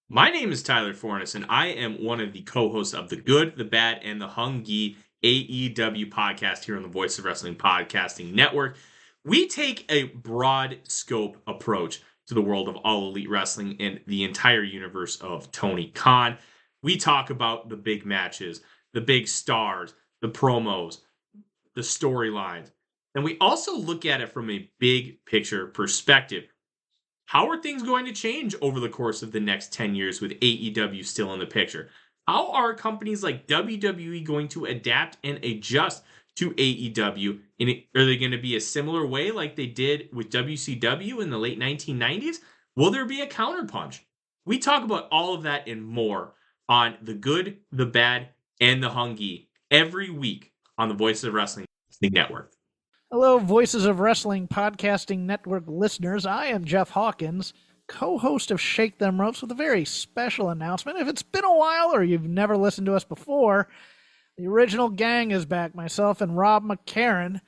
My name is Tyler Fornes, and I am one of the co-hosts of the Good, the Bad, and the Hungy AEW podcast here on the Voice of Wrestling Podcasting Network. We take a broad scope approach to the world of All Elite Wrestling and the entire universe of Tony Khan. We talk about the big matches, the big stars, the promos, the storylines, and we also look at it from a big picture perspective. How are things going to change over the course of the next 10 years with AEW still in the picture? How are companies like WWE going to adapt and adjust to AEW? Are they going to be a similar way like they did with WCW in the late 1990s? Will there be a counterpunch? We talk about all of that and more on The Good, the Bad, and the Hungy every week on the Voice of Wrestling Network. Hello, Voices of Wrestling Podcasting Network listeners. I am Jeff Hawkins, co-host of Shake Them Ropes, with a very special announcement. If it's been a while or you've never listened to us before, the original gang is back. Myself and Rob McCarran,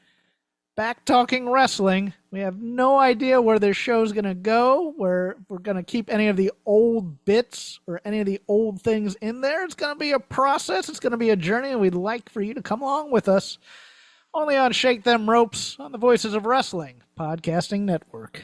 back talking wrestling. We have no idea where this show's going to go, where we're going to keep any of the old bits or any of the old things in there. It's going to be a process. It's going to be a journey, and we'd like for you to come along with us. Only on Shake Them Ropes on the Voices of Wrestling Podcasting Network.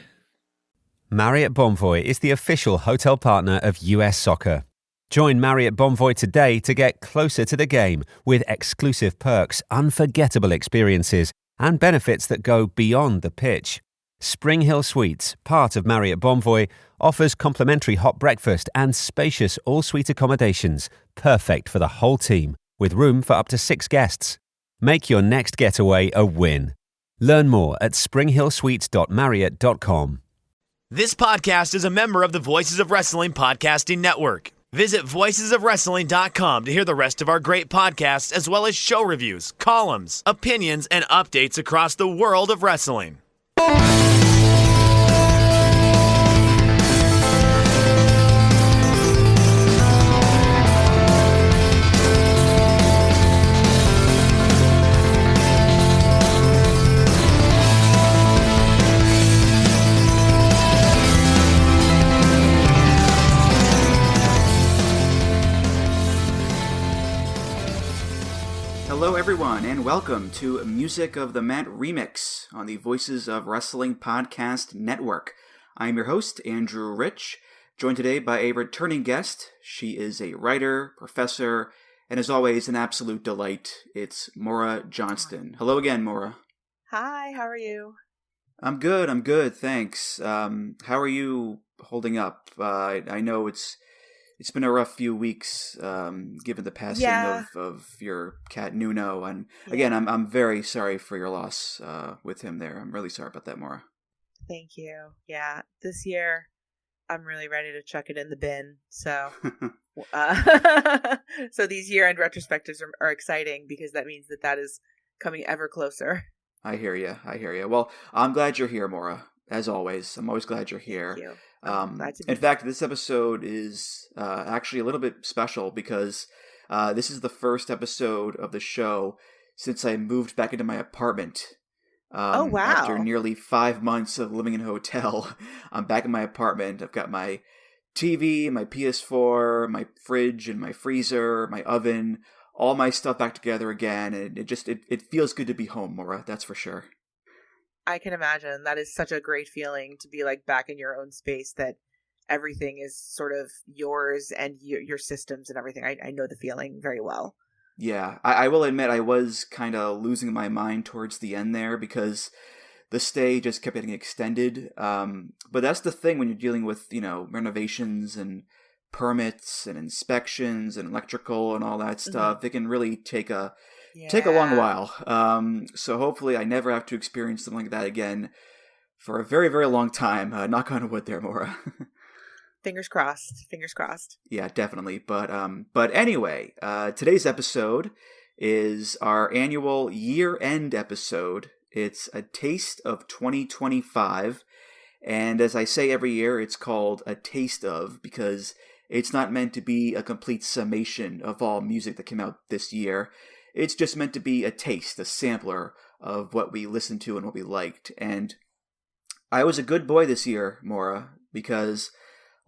Marriott Bonvoy is the official hotel partner of US Soccer. Join Marriott Bonvoy today to get closer to the game with exclusive perks, unforgettable experiences, and benefits that go beyond the pitch. Spring Hill Suites, part of Marriott Bonvoy, offers complimentary hot breakfast and spacious all-suite accommodations, perfect for the whole team, with room for up to 6 guests. Make your next getaway a win. Learn more at springhillsuites.marriott.com. This podcast is a member of the Voices of Wrestling Podcasting Network. Visit voicesofwrestling.com to hear the rest of our great podcasts, as well as show reviews, columns, opinions, and updates across the world of wrestling. Hello everyone, and welcome to Music of the Mat Remix on the Voices of Wrestling Podcast Network. I am your host, Andrew Rich, joined today by a returning guest. She is a writer, professor, and as always, an absolute delight. It's Maura Johnston. Hello again, Maura. Hi, how are you? I'm good, thanks. How are you holding up? I know it's been a rough few weeks, given the passing of your cat Nuno, and again, I'm very sorry for your loss with him there. I'm really sorry about that, Maura. Thank you. Yeah, this year I'm really ready to chuck it in the bin. So, so these year-end retrospectives are exciting because that means that is coming ever closer. I hear you. Well, I'm glad you're here, Maura. As always, I'm always glad you're here. Thank you. In fact, this episode is actually a little bit special because this is the first episode of the show since I moved back into my apartment. Oh, wow. After nearly 5 months of living in a hotel, I'm back in my apartment. I've got my TV, my PS4, my fridge and my freezer, my oven, all my stuff back together again. And it feels good to be home, Maura, that's for sure. I can imagine. That is such a great feeling to be like back in your own space, that everything is sort of yours and your systems and everything. I know the feeling very well. Yeah, I will admit I was kind of losing my mind towards the end there because the stay just kept getting extended. But that's the thing when you're dealing with, renovations and permits and inspections and electrical and all that stuff. Mm-hmm. It can really take a long while. So hopefully I never have to experience something like that again for a very, very long time. Knock on wood there, Maura. Fingers crossed. Yeah, definitely. But anyway, today's episode is our annual year-end episode. It's a taste of 2025. And as I say every year, it's called a taste of because it's not meant to be a complete summation of all music that came out this year. It's just meant to be a taste, a sampler of what we listened to and what we liked. And I was a good boy this year, Maura, because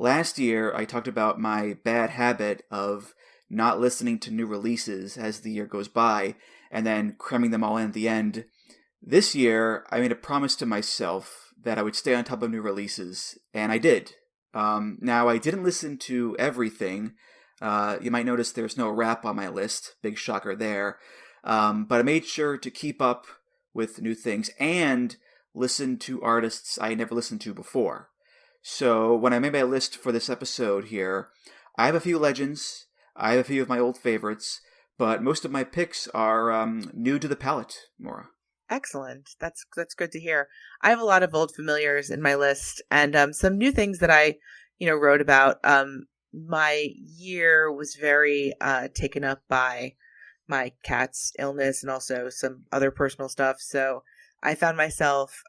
last year I talked about my bad habit of not listening to new releases as the year goes by and then cramming them all in at the end. This year, I made a promise to myself that I would stay on top of new releases, and I did. Now, I didn't listen to everything. You might notice there's no rap on my list. Big shocker there. But I made sure to keep up with new things and listen to artists I never listened to before. So when I made my list for this episode here, I have a few legends, I have a few of my old favorites, but most of my picks are new to the palette, Maura. Excellent. That's good to hear. I have a lot of old familiars in my list and some new things that I, wrote about. My year was very taken up by my cat's illness and also some other personal stuff. So I found myself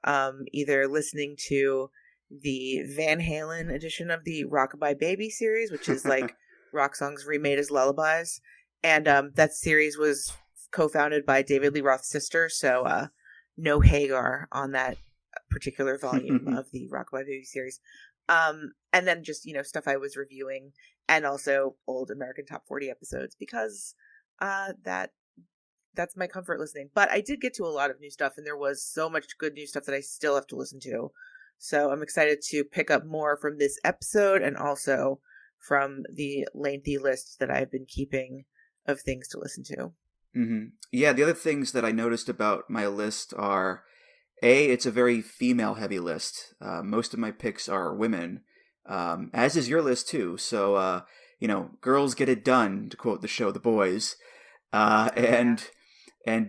either listening to the Van Halen edition of the Rockabye Baby series, which is like rock songs remade as lullabies. And that series was co-founded by David Lee Roth's sister. So no Hagar on that particular volume of the Rockabye Baby series. And then just, stuff I was reviewing and also old American Top 40 episodes because that's my comfort listening. But I did get to a lot of new stuff and there was so much good new stuff that I still have to listen to. So I'm excited to pick up more from this episode and also from the lengthy list that I've been keeping of things to listen to. Mm-hmm. Yeah, the other things that I noticed about my list are, it's a very female-heavy list. Most of my picks are women, as is your list too. So, girls get it done, to quote the show The Boys. And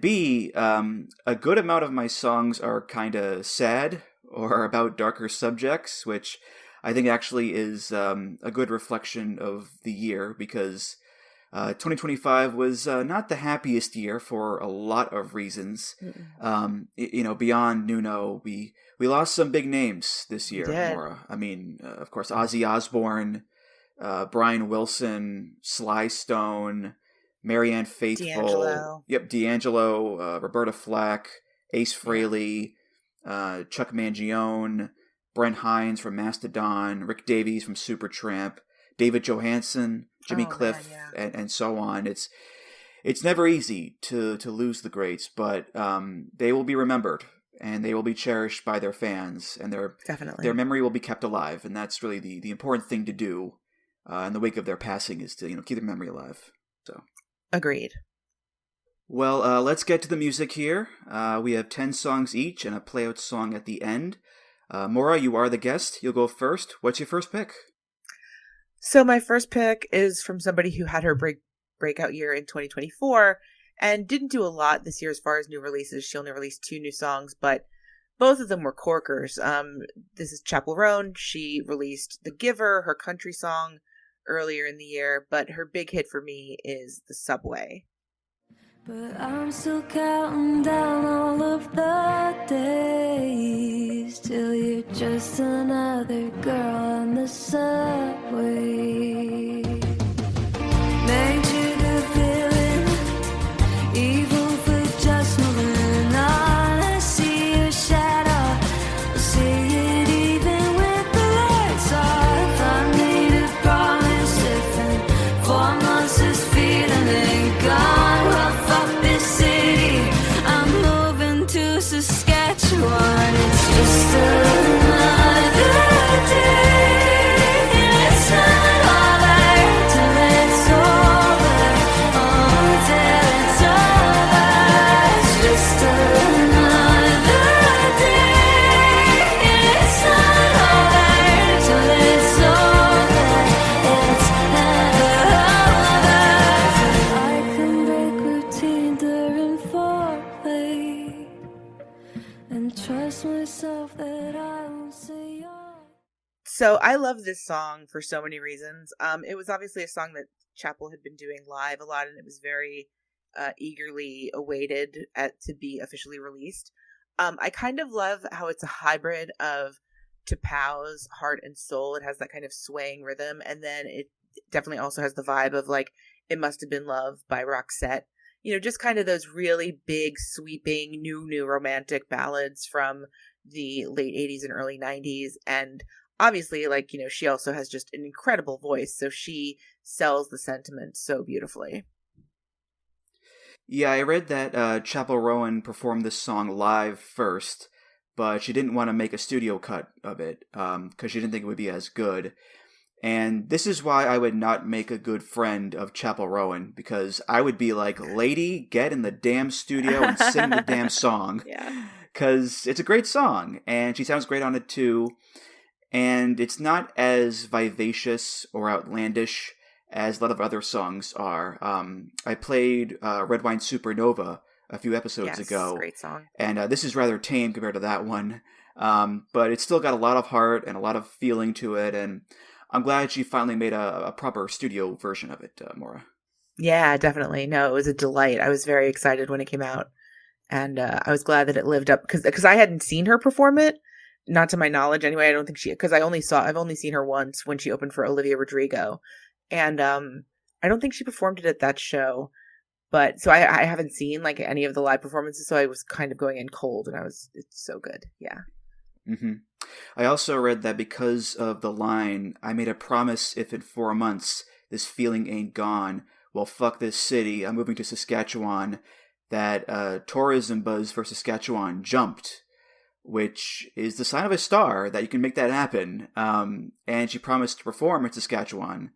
B, a good amount of my songs are kind of sad or about darker subjects, which I think actually is a good reflection of the year because 2025 was not the happiest year for a lot of reasons. Beyond Nuno, we lost some big names this year, Maura. I mean, of course, Ozzy Osbourne, Brian Wilson, Sly Stone, Marianne Faithfull, D'Angelo, Roberta Flack, Ace Frehley, Chuck Mangione, Brent Hines from Mastodon, Rick Davies from Supertramp, David Johansen, Jimmy Cliff, and so on. It's never easy to lose the greats, but they will be remembered and they will be cherished by their fans, and their memory will be kept alive, and that's really the important thing to do in the wake of their passing is to keep their memory alive. So agreed. Well, let's get to the music here. We have 10 songs each and a playout song at the end. Maura, you are the guest. You'll go first. What's your first pick? So my first pick is from somebody who had her breakout year in 2024 and didn't do a lot this year as far as new releases. She only released 2 new songs, but both of them were corkers. This is Chappell Roan. She released The Giver, her country song, earlier in the year, but her big hit for me is The Subway. But I'm still counting down all of the days till you're just another girl on the subway. Nature the villain, evil for just moving on. I see your shadow, I see it even with the lights off. I made a promise if in 4 months this feeling ain't gone. Saskatchewan, it's just another day. It's not all there till it's over. Oh, till it's over. It's just another day. It's not all there till it's over. It's never over. I can break routine during foreplay and trust myself that I won't say all. So I love this song for so many reasons. It was obviously a song that Chappell had been doing live a lot, and it was very eagerly awaited to be officially released. I kind of love how it's a hybrid of T'Pau's Heart and Soul. It has that kind of swaying rhythm, and then it definitely also has the vibe of like It Must Have Been Love by Roxette. Just kind of those really big, sweeping, new romantic ballads from the late 80s and early 90s. And obviously, like, she also has just an incredible voice, so she sells the sentiment so beautifully. Yeah, I read that Chapel Rowan performed this song live first, but she didn't want to make a studio cut of it because she didn't think it would be as good. And this is why I would not make a good friend of Chapel Rowan, because I would be like, lady, get in the damn studio and sing the damn song. Yeah. Because it's a great song, and she sounds great on it too. And it's not as vivacious or outlandish as a lot of other songs are. I played Red Wine Supernova a few episodes ago. Great song. And this is rather tame compared to that one. But it's still got a lot of heart and a lot of feeling to it, and I'm glad she finally made a proper studio version of it, Maura. Yeah, definitely. No, it was a delight. I was very excited when it came out, and I was glad that it lived up because I hadn't seen her perform it, not to my knowledge anyway. I don't think because I've only seen her once when she opened for Olivia Rodrigo, and I don't think she performed it at that show. But so I haven't seen like any of the live performances, so I was kind of going in cold, and it's so good. Yeah. Mm-hmm. I also read that because of the line, I made a promise if in 4 months this feeling ain't gone, well, fuck this city, I'm moving to Saskatchewan, that tourism buzz for Saskatchewan jumped, which is the sign of a star that you can make that happen. And she promised to perform in Saskatchewan,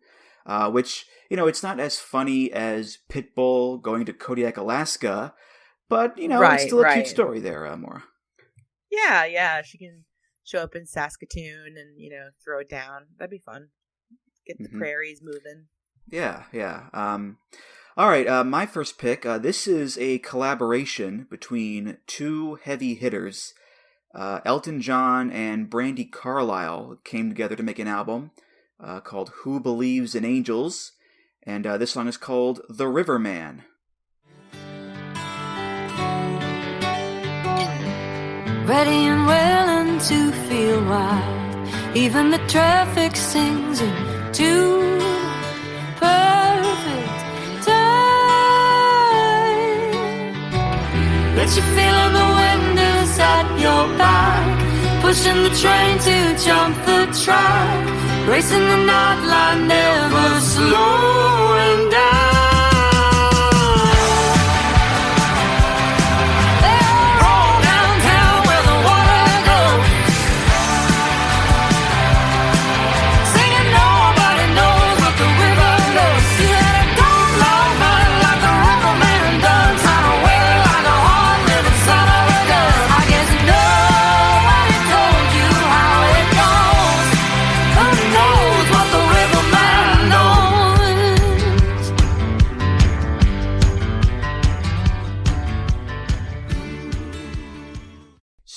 which, it's not as funny as Pitbull going to Kodiak, Alaska, but, it's still a cute story there, Maura. Yeah, she can show up in Saskatoon and, throw it down. That'd be fun. Get the prairies moving. Yeah. All right, my first pick. This is a collaboration between two heavy hitters. Elton John and Brandi Carlile came together to make an album called Who Believes in Angels, and this song is called The Riverman. Ready and willing to feel wild. Even the traffic sings in tune. Perfect time. Let you feel in the wind is at your back. Pushing the train to jump the track. Racing the night line, never slowing down.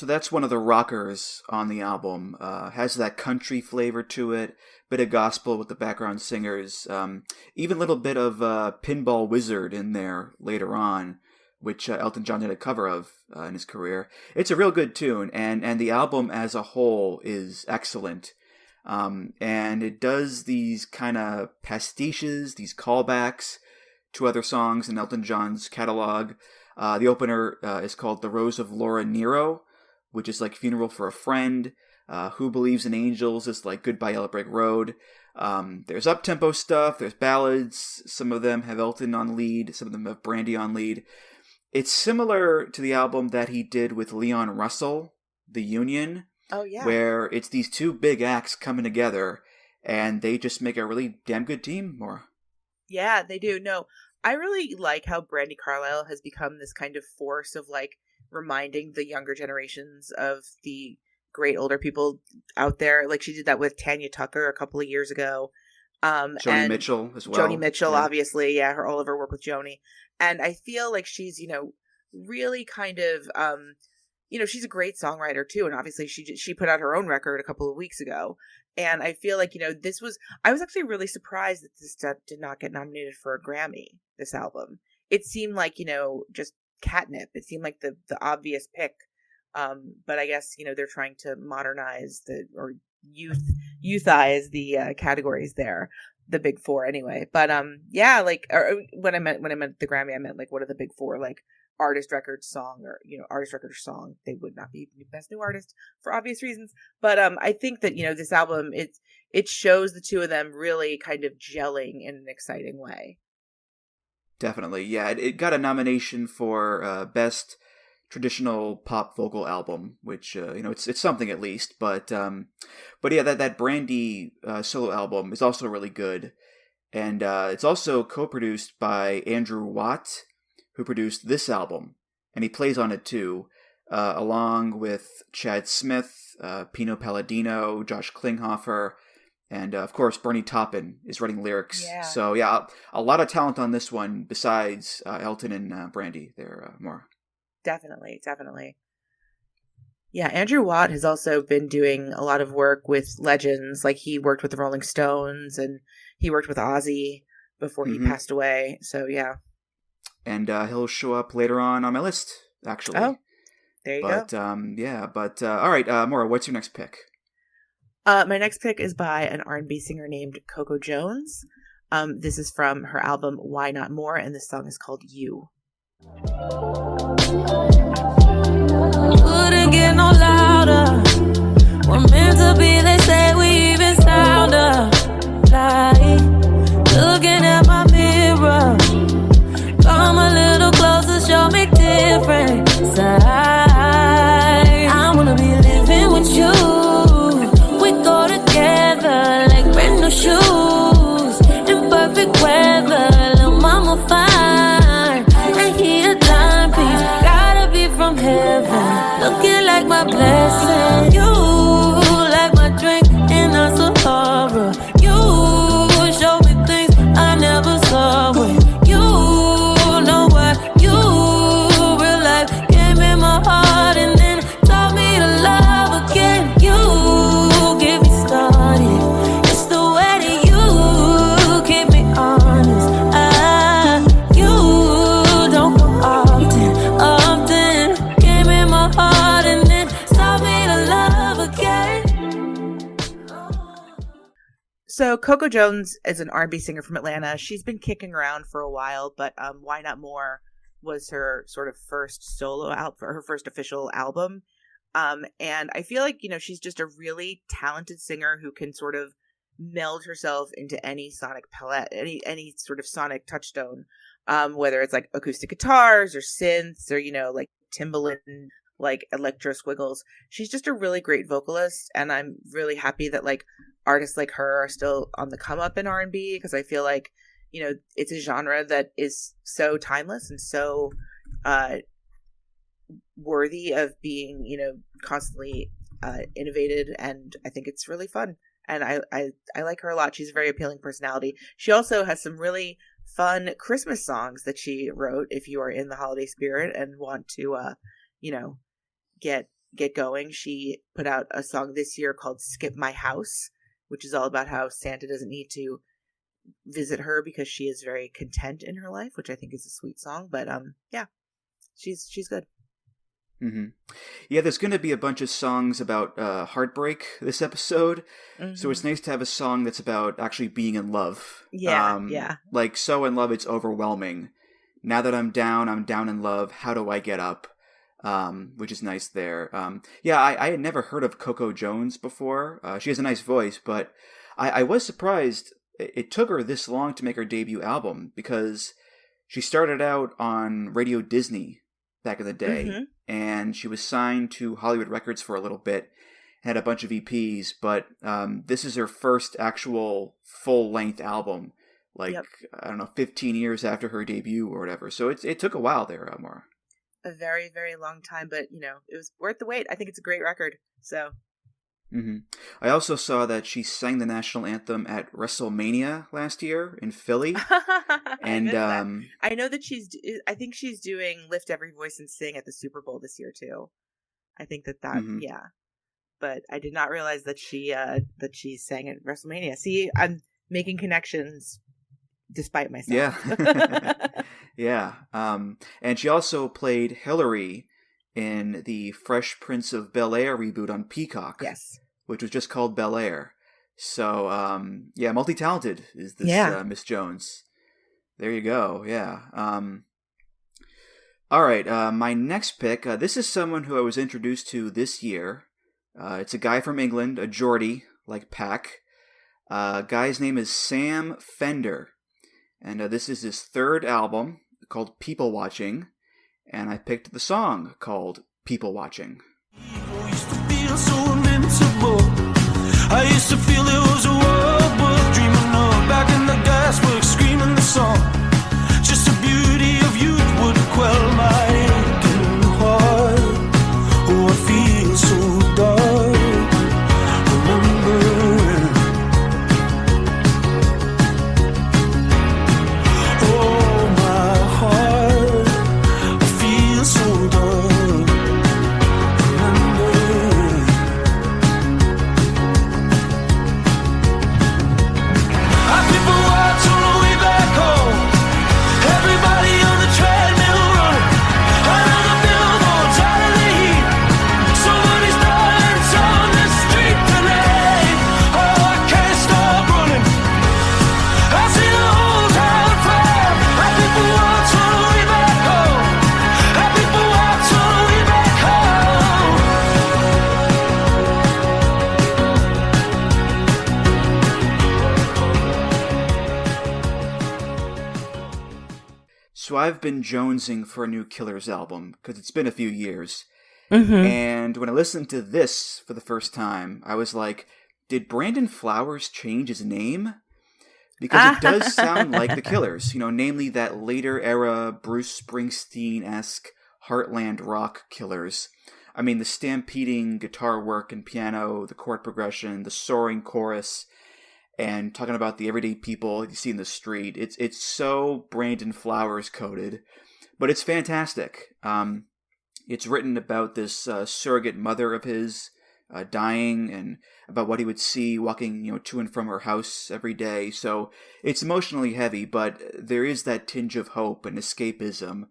So that's one of the rockers on the album. Has that country flavor to it, bit of gospel with the background singers, even a little bit of Pinball Wizard in there later on, which Elton John did a cover of in his career. It's a real good tune, and the album as a whole is excellent. And it does these kind of pastiches, these callbacks to other songs in Elton John's catalog. The opener is called The Rose of Laura Nero, which is like Funeral for a Friend. Who Believes in Angels is like Goodbye Yellow Brick Road. There's up-tempo stuff, there's ballads. Some of them have Elton on lead, some of them have Brandi on lead. It's similar to the album that he did with Leon Russell, The Union. Oh, yeah. Where it's these two big acts coming together, and they just make a really damn good team, Maura. Yeah, they do. No, I really like how Brandi Carlile has become this kind of force of like reminding the younger generations of the great older people out there. Like she did that with Tanya Tucker a couple of years ago. Joni Mitchell as well. Joni Mitchell, obviously. Yeah, all of her work with Joni. And I feel like she's, really kind of, she's a great songwriter too. And obviously she put out her own record a couple of weeks ago. And I feel like, I was actually really surprised that this did not get nominated for a Grammy, this album. It seemed like, just catnip. It seemed like the obvious pick. But I guess, they're trying to modernize or youthize the categories there, the big four anyway. But when I meant the Grammy, I meant like what are the big four, like artist record song or, artist record or song. They would not be best new artist for obvious reasons. But I think that, this album, it shows the two of them really kind of gelling in an exciting way. Definitely. Yeah, it got a nomination for Best Traditional Pop Vocal Album, which, it's something at least. But yeah, that Brandi solo album is also really good. And it's also co-produced by Andrew Watt, who produced this album. And he plays on it too, along with Chad Smith, Pino Palladino, Josh Klinghoffer, and of course, Bernie Taupin is writing lyrics. Yeah. So yeah, a lot of talent on this one besides Elton and Brandi. There, more. Definitely. Yeah, Andrew Watt has also been doing a lot of work with legends. Like he worked with the Rolling Stones and he worked with Ozzy before he passed away. So yeah. And he'll show up later on my list, actually. Oh, there you go. But all right, Maura, what's your next pick? My next pick is by an R&B singer named Coco Jones. This is from her album Why Not More, and this song is called You. Couldn't get no louder. We're meant to be, they say we even sounder. Like looking at my mirror. Come a little closer, show me different side. I wanna be living with you. We go together like brand new shoes in perfect weather. Little mama fine, and he a timepiece. Gotta be from heaven, looking like my blessing. You like my drink, and I'm so horror. You show me things I never saw. When you know what you real life gave me my heart, and then taught me to love again. You get me started. It's the way that you keep me honest. You don't come often. Gave me my heart and then taught me to love again. So Coco Jones is an R&B singer from Atlanta. She's been kicking around for a while, but Why Not More was her sort of first solo album, her first official album. And I feel like, she's just a really talented singer who can sort of meld herself into any sonic palette, any sort of sonic touchstone, whether it's like acoustic guitars or synths or, like Timbaland, like electro squiggles. She's just a really great vocalist. And I'm really happy that like artists like her are still on the come up in R&B, because I feel like, it's a genre that is so timeless and so worthy of being, constantly innovated, and I think it's really fun. And I like her a lot. She's a very appealing personality. She also has some really fun Christmas songs that she wrote if you are in the holiday spirit and want to get going. She put out a song this year called Skip My House, which is all about how Santa doesn't need to visit her because she is very content in her life, which I think is a sweet song. But yeah, she's good. Mm-hmm. Yeah, there's going to be a bunch of songs about heartbreak this episode, so it's nice to have a song that's about actually being in love. Yeah. Like, so in love it's overwhelming. Now that I'm down in love. How do I get up? Which is nice there. I had never heard of Coco Jones before. She has a nice voice, but I was surprised it took her this long to make her debut album, because she started out on Radio Disney back in the day, and she was signed to Hollywood Records for a little bit, had a bunch of EPs, but this is her first actual full-length album, I don't know, 15 years after her debut or whatever. So it took a while there, Maura. A very, very long time, but it was worth the wait. I think it's a great record. So I also saw that she sang the national anthem at WrestleMania last year in Philly. And I know that I think she's doing Lift Every Voice and Sing at the Super Bowl this year too. I think that yeah. But I did not realize that she sang at WrestleMania. See, I'm making connections despite myself. Yeah. Yeah. And she also played Hillary in the Fresh Prince of Bel-Air reboot on Peacock. Yes. Which was just called Bel-Air. So, multi-talented is this Miss Jones. There you go. Yeah. All right, my next pick, this is someone who I was introduced to this year. It's a guy from England, a Geordie, like Pac. Guy's name is Sam Fender, and this is his third album called People Watching, and I picked the song called People Watching. I used to feel so invincible. I used to feel it was a world worth dreaming of. Back in the gasworks, screaming the song. Just the beauty of youth would quell my aching heart. Oh, I feel so dark. Remembering. Oh, my heart. I feel so dark. Remembering. Our people watch on the way back home. Everybody on the treadmill running. Another billboard, tired of the heat. Somebody's dying on the street tonight. Oh, I can't stop running. I see the whole town fire. Our people watch on the way back home. Our people watch on the way back home. So I've been jonesing for a new Killers album, because it's been a few years. And when I listened to this for the first time, I was like, did Brandon Flowers change his name? Because it does sound like the Killers, namely that later era Bruce Springsteen-esque heartland rock Killers. I mean, the stampeding guitar work and piano, the chord progression, the soaring chorus, and talking about the everyday people you see in the street. It's so Brandon Flowers coded, but it's fantastic. It's written about this surrogate mother of his dying, and about what he would see walking to and from her house every day. So it's emotionally heavy, but there is that tinge of hope and escapism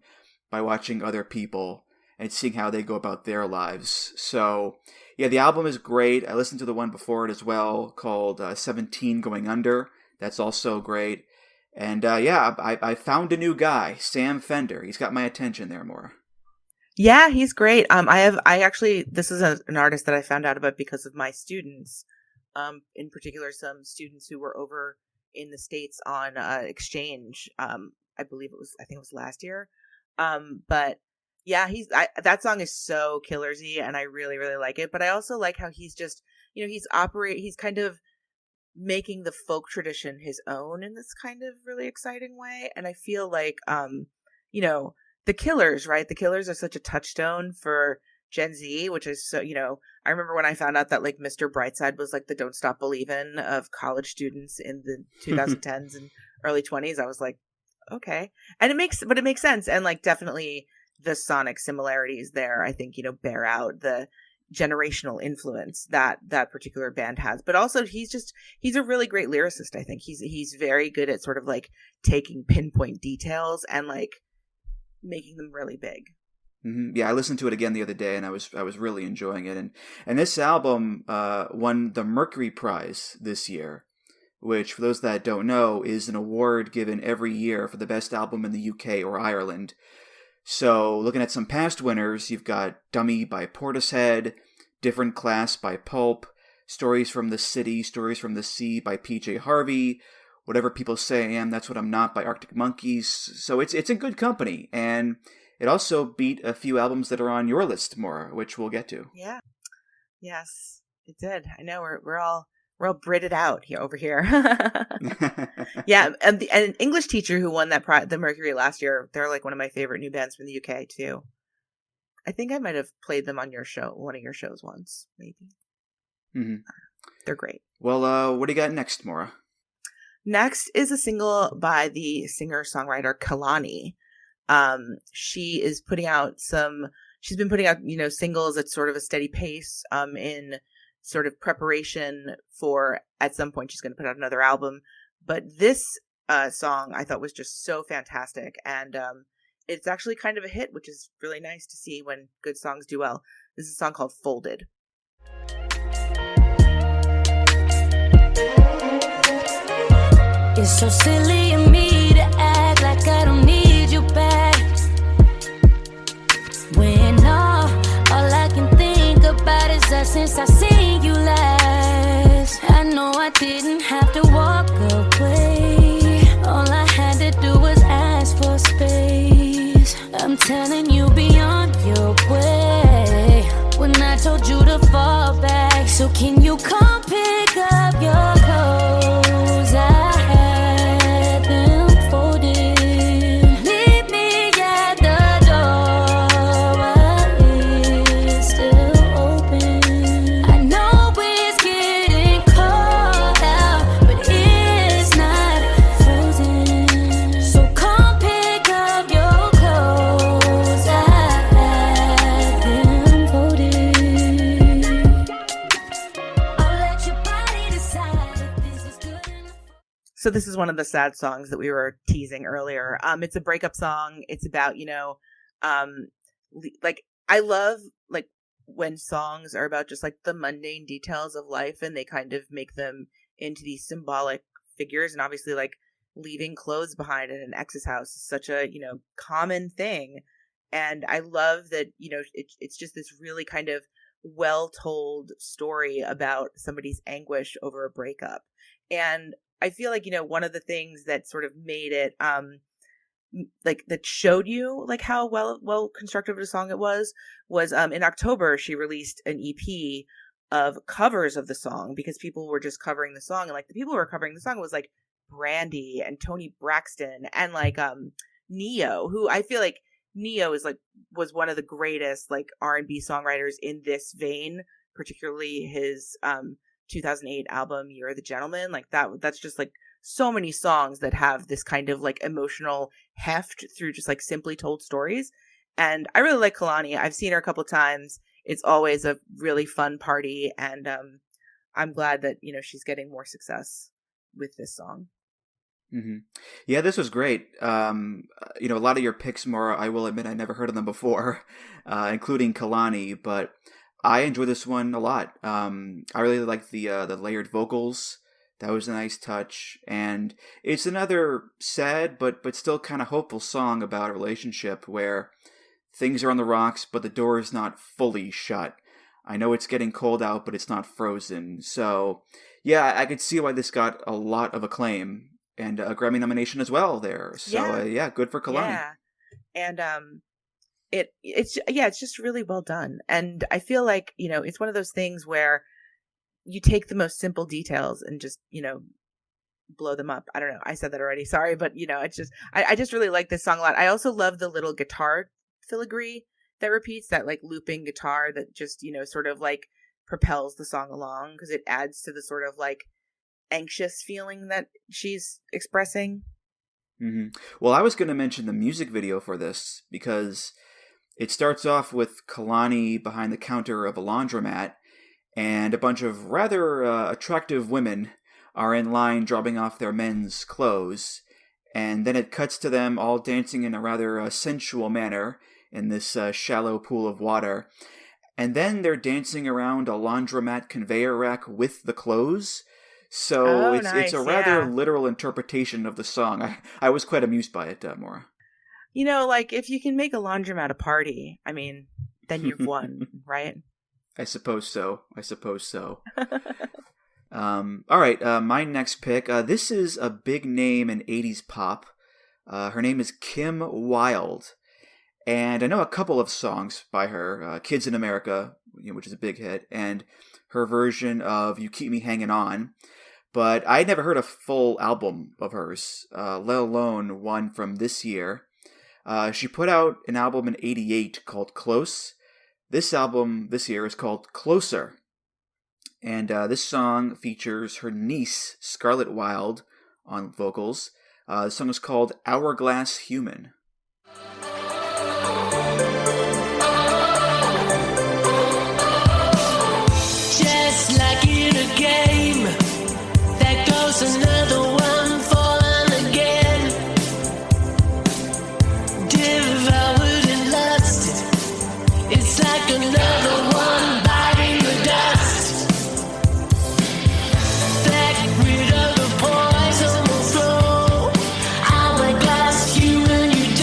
by watching other people and seeing how they go about their lives. So yeah, the album is great. I listened to the one before it as well, called 17 Going Under. That's also great. And I found a new guy, Sam Fender. He's got my attention there, Maura. Yeah, he's great. This is an artist that I found out about because of my students. In particular, some students who were over in the States on exchange. I think it was last year. But yeah, that song is so Killersy, and I really, really like it. But I also like how he's just, he's kind of making the folk tradition his own in this kind of really exciting way. And I feel like, the Killers, right? The Killers are such a touchstone for Gen Z, which is so, I remember when I found out that like Mr. Brightside was like the Don't Stop Believin' of college students in the 2010s and early 20s. I was like, okay. And it makes sense. And like definitely the sonic similarities there, I think, bear out the generational influence that particular band has. But also he's a really great lyricist. I think he's very good at sort of like taking pinpoint details and like making them really big. Mm-hmm. Yeah, I listened to it again the other day, and I was really enjoying it. And this album won the Mercury Prize this year, which, for those that don't know, is an award given every year for the best album in the UK or Ireland. So, looking at some past winners, you've got Dummy by Portishead, Different Class by Pulp, Stories from the City, Stories from the Sea by PJ Harvey, Whatever People Say I Am, That's What I'm Not by Arctic Monkeys. So it's in good company, and it also beat a few albums that are on your list, Maura, which we'll get to. Yeah. Yes, it did. I know we're all Brited out over here. Yeah, and an English teacher who won the Mercury last year. They're like one of my favorite new bands from the UK too. I think I might have played them on your show, one of your shows once, maybe. Mm-hmm. They're great. Well, what do you got next, Maura? Next is a single by the singer-songwriter Kehlani. She's been putting out, singles at sort of a steady pace, in sort of preparation for, at some point she's going to put out another album. But this, song I thought was just so fantastic. And, it's actually kind of a hit, which is really nice to see when good songs do well. This is a song called Folded. It's so silly of me to act like I don't need you back. since I seen you last. I know I didn't have to walk away. All I had to do was ask for space. I'm telling you, be on your way. When I told you to fall back, so can you come pick up your clothes? I had them folded. Meet me at the door, but it's still open. I know it's getting cold out, but it's not frozen. So come pick up your clothes. I had them folded. I'll let your body decide if this is good enough. So this is one of the sad songs that we were teasing earlier. It's a breakup song. It's about, like, I love like when songs are about just like the mundane details of life and they kind of make them into these symbolic figures. And obviously like leaving clothes behind in an ex's house is such a, common thing. And I love that, it's just this really kind of well-told story about somebody's anguish over a breakup. And I feel like, one of the things that sort of made it, like that showed you like how well constructed a song it was in October, she released an EP of covers of the song because people were just covering the song. And like the people who were covering the song was like Brandy and Toni Braxton and like, Neo, who I feel like Neo was one of the greatest like R&B songwriters in this vein, particularly his, 2008 album You're the Gentleman. Like that's just like so many songs that have this kind of like emotional heft through just like simply told stories. And I really like Kehlani. I've seen her a couple times. It's always a really fun party, and I'm glad that she's getting more success with this song. Mm-hmm. Yeah, this was great. A lot of your picks, Maura, I will admit I never heard of them before, including Kehlani, but I enjoy this one a lot. I really like the layered vocals. That was a nice touch, and it's another sad but still kind of hopeful song about a relationship where things are on the rocks, but the door is not fully shut. I know it's getting cold out, but it's not frozen. So, yeah, I could see why this got a lot of acclaim and a Grammy nomination as well there. So, yeah, good for Kehlani. Yeah, and it's just really well done. And I feel like, it's one of those things where you take the most simple details and just, blow them up. I don't know. I said that already. Sorry. But, it's just, I just really like this song a lot. I also love the little guitar filigree that repeats, that like looping guitar that just, sort of like propels the song along because it adds to the sort of like anxious feeling that she's expressing. Mm-hmm. Well, I was going to mention the music video for this because it starts off with Kehlani behind the counter of a laundromat, and a bunch of rather attractive women are in line dropping off their men's clothes. And then it cuts to them all dancing in a rather sensual manner in this shallow pool of water. And then they're dancing around a laundromat conveyor rack with the clothes. So it's a rather literal interpretation of the song. I was quite amused by it, Maura. Like if you can make a laundromat a party, I mean, then you've won, right? I suppose so. All right, my next pick. This is a big name in 80s pop. Her name is Kim Wilde. And I know a couple of songs by her. Kids in America, which is a big hit, and her version of You Keep Me Hanging On. But I'd never heard a full album of hers, let alone one from this year. She put out an album in 88 called Close. This album this year is called Closer. And this song features her niece, Scarlett Wilde, on vocals. The song is called Hourglass Human. Just like in a game, there goes another one falling again. Devoured and lusted, it's like another one biting the dust. Back rid of the poison will flow. Hourglass human, you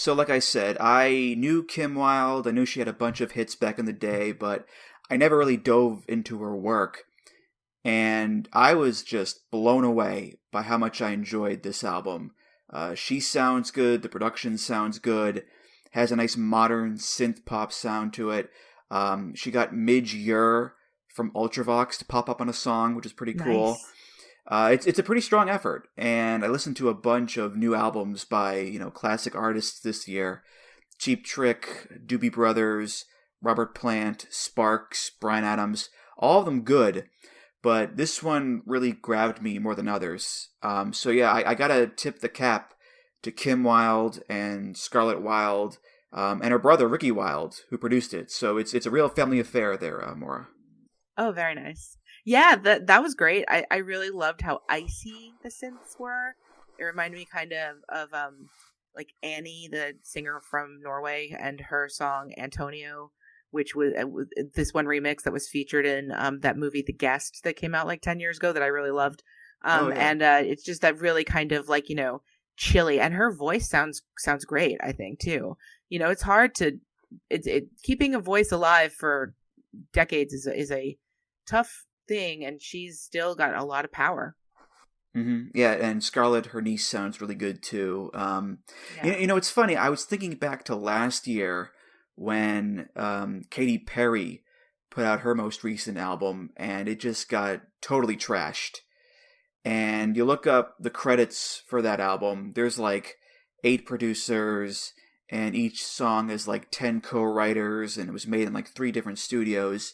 So like I said, I knew Kim Wilde. I knew she had a bunch of hits back in the day, but I never really dove into her work. And I was just blown away by how much I enjoyed this album. She sounds good. The production sounds good. Has a nice modern synth pop sound to it. She got Midge Ure from Ultravox to pop up on a song, which is pretty cool. Nice. It's a pretty strong effort, and I listened to a bunch of new albums by classic artists this year: Cheap Trick, Doobie Brothers, Robert Plant, Sparks, Bryan Adams. All of them good, but this one really grabbed me more than others. So yeah, I gotta tip the cap to Kim Wilde and Scarlett Wilde, and her brother Ricky Wilde, who produced it. So it's a real family affair there, Maura. Oh, very nice. Yeah, that was great. I really loved how icy the synths were. It reminded me kind of like Annie, the singer from Norway, and her song Antonio, which was this one remix that was featured in that movie The Guest that came out like 10 years ago that I really loved. And it's just that really kind of like, chilly, and her voice sounds great, I think, too. It's hard to keeping a voice alive for decades is a tough thing, and she's still got a lot of power. Mm-hmm. Yeah, and Scarlett, her niece, sounds really good too. It's funny. I was thinking back to last year when Katy Perry put out her most recent album, and it just got totally trashed. And you look up the credits for that album, there's like 8 producers, and each song has like 10 co-writers, and it was made in like 3 different studios.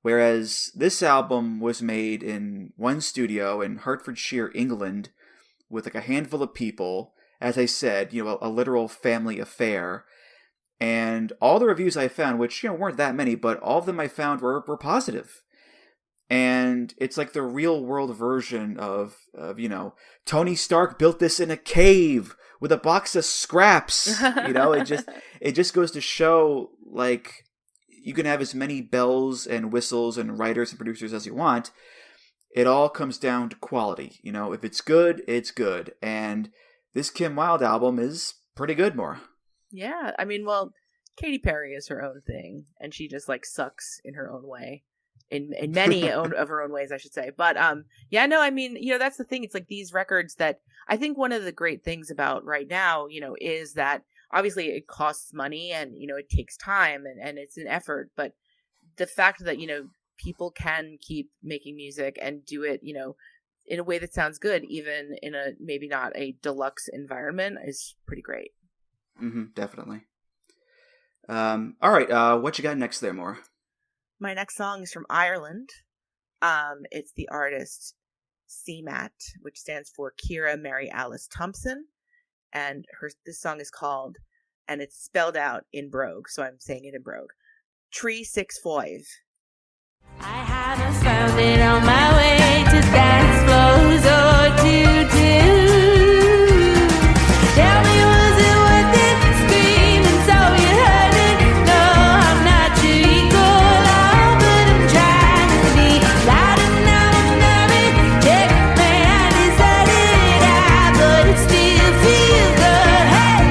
Whereas this album was made in one studio in Hertfordshire, England, with like a handful of people. As I said, a literal family affair. And all the reviews I found, which weren't that many, but all of them I found were positive. And it's like the real world version of Tony Stark built this in a cave with a box of scraps. It just goes to show, like, you can have as many bells and whistles and writers and producers as you want. It all comes down to quality. If it's good, it's good. And this Kim Wilde album is pretty good, Maura. Yeah, I mean, well, Katy Perry is her own thing, and she just like sucks in her own way, in many of her own ways, I should say. But that's the thing. It's like these records that I think one of the great things about right now, is that obviously it costs money and it takes time and it's an effort, but the fact that people can keep making music and do it in a way that sounds good, even in a maybe not a deluxe environment, is pretty great. Definitely. All right, what you got next there, Maura? My next song is from Ireland. It's the artist CMAT, which stands for Ciara Mary Alice Thompson. And this song is called, and it's spelled out in brogue, so I'm saying it in brogue, Tree 6-5. I haven't found it on my way to dance floors or to do. Tell me, was it worth it? Screaming so you heard it. No, I'm not your equal, but I'm trying to be loud enough and nervous. Take me and decided but it still feels good. Hey,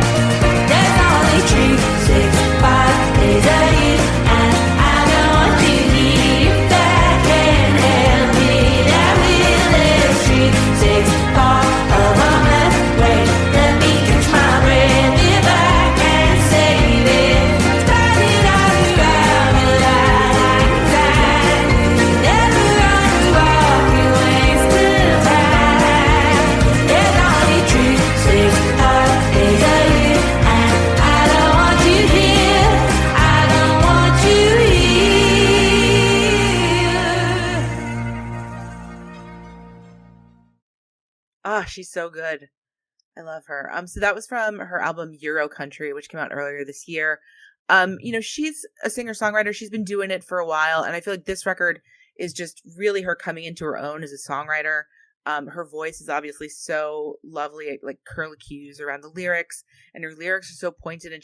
there's only 3, 6, 5 days a year, and I don't want to leave. If that can help me, that will. There's 3, 6, 5 of them left. Wait, let me catch my breath. If I can save it, starting all around me like time. Never run to walk, you waste the time. There's only 3, 6, 5 days a year, and I don't want you here. I don't want you here. Ah, she's so good. I love her. So that was from her album Euro Country, which came out earlier this year. She's a singer-songwriter. She's been doing it for a while, and I feel like this record is just really her coming into her own as a songwriter. Her voice is obviously so lovely, like curlicues around the lyrics, and her lyrics are so pointed, and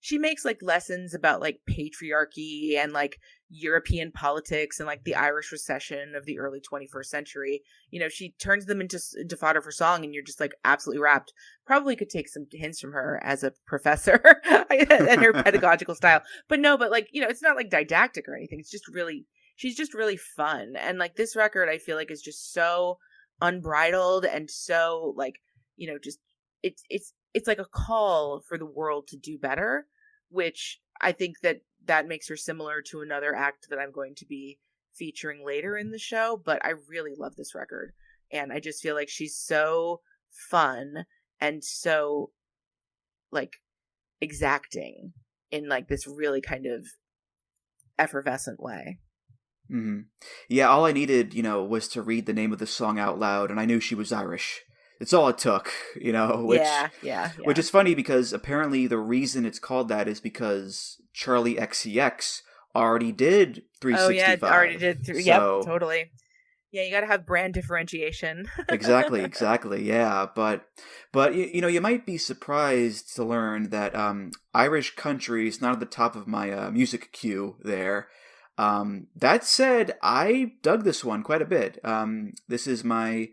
she makes like lessons about like patriarchy and like European politics and like the Irish recession of the early 21st century. You know, she turns them into fodder for song, and you're just like absolutely wrapped. Probably could take some hints from her as a professor and her pedagogical style. But no, but like, you know, it's not like didactic or anything. It's just really, she's just really fun. And like this record, I feel like is just so unbridled and so like, you know, just it's like a call for the world to do better, which I think that makes her similar to another act that I'm going to be featuring later in the show. But I really love this record, and I just feel like she's so fun and so like exacting in like this really kind of effervescent way. Mm-hmm. Yeah, all I needed, was to read the name of the song out loud, and I knew she was Irish. It's all it took, which which is funny because apparently the reason it's called that is because Charlie XCX already did 365. Oh yeah, already did. Yep, totally. Yeah, you got to have brand differentiation. Exactly. Yeah, but you might be surprised to learn that Irish country is not at the top of my music queue there. That said, I dug this one quite a bit. This is my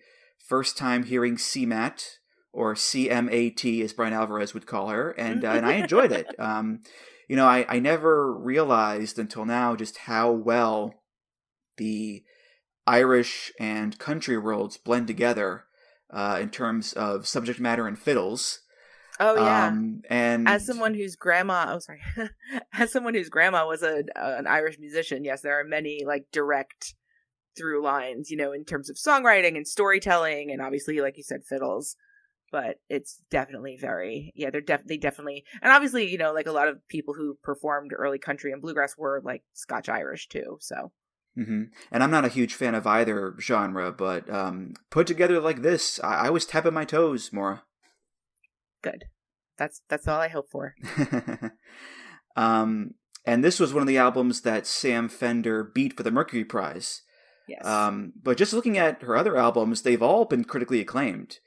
first time hearing CMAT, or CMAT as Brian Alvarez would call her, and I enjoyed it. I never realized until now just how well the Irish and country worlds blend together in terms of subject matter and fiddles. Oh yeah, and as someone whose grandma, as someone whose grandma was an Irish musician, yes, there are many like direct through lines, in terms of songwriting and storytelling, and obviously, like you said, fiddles. But it's definitely they definitely, and obviously, like a lot of people who performed early country and bluegrass were like Scotch Irish too. So. Mm-hmm. And I'm not a huge fan of either genre, but put together like this, I was tapping my toes, Maura. Good. That's all I hope for. And this was one of the albums that Sam Fender beat for the Mercury Prize. Yes. But just looking at her other albums, they've all been critically acclaimed,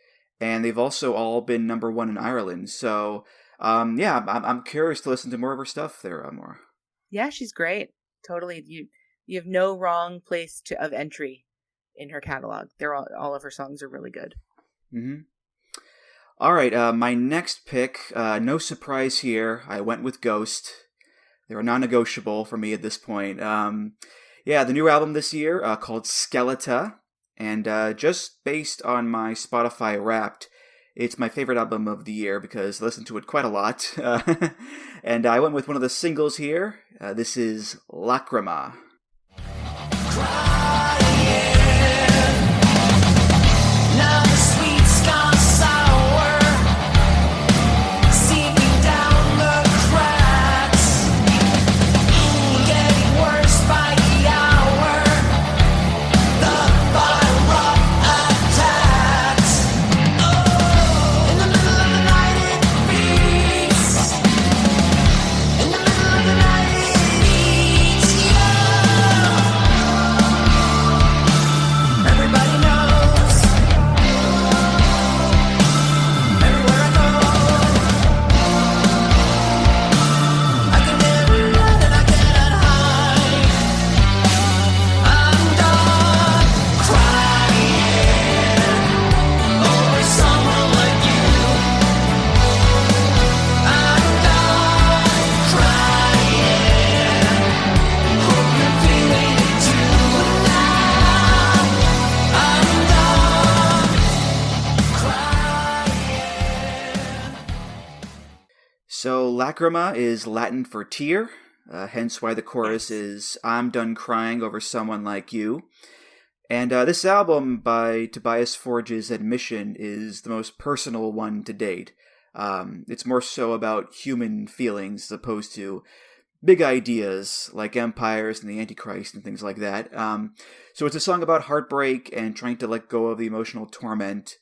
and they've also all been number one in Ireland. So, I'm curious to listen to more of her stuff there, Maura. Yeah, she's great. Totally. You have no wrong place of entry in her catalog. All of her songs are really good. Mm-hmm. All right, my next pick, no surprise here. I went with Ghost. They were non-negotiable for me at this point. The new album this year called Skeleta, and just based on my Spotify Wrapped, it's my favorite album of the year because I listened to it quite a lot. And I went with one of the singles here. This is Lacrima. Now the sweet's gone sour, seeping down the cracks, getting worse by the hour. The viral attacks. In the middle of the night it beats. In the middle of the night it eats you. Everybody knows. Everywhere I go, I can never run and I can't hide. I'm done crying over someone like you. I'm done crying. Hope you're feeling it too now. I'm done crying. So Lacrima is Latin for tear, hence why the chorus is I'm done crying over someone like you. And this album, by Tobias Forge's admission, is the most personal one to date. It's more so about human feelings as opposed to big ideas like empires and the Antichrist and things like that. So it's a song about heartbreak and trying to let go of the emotional torment.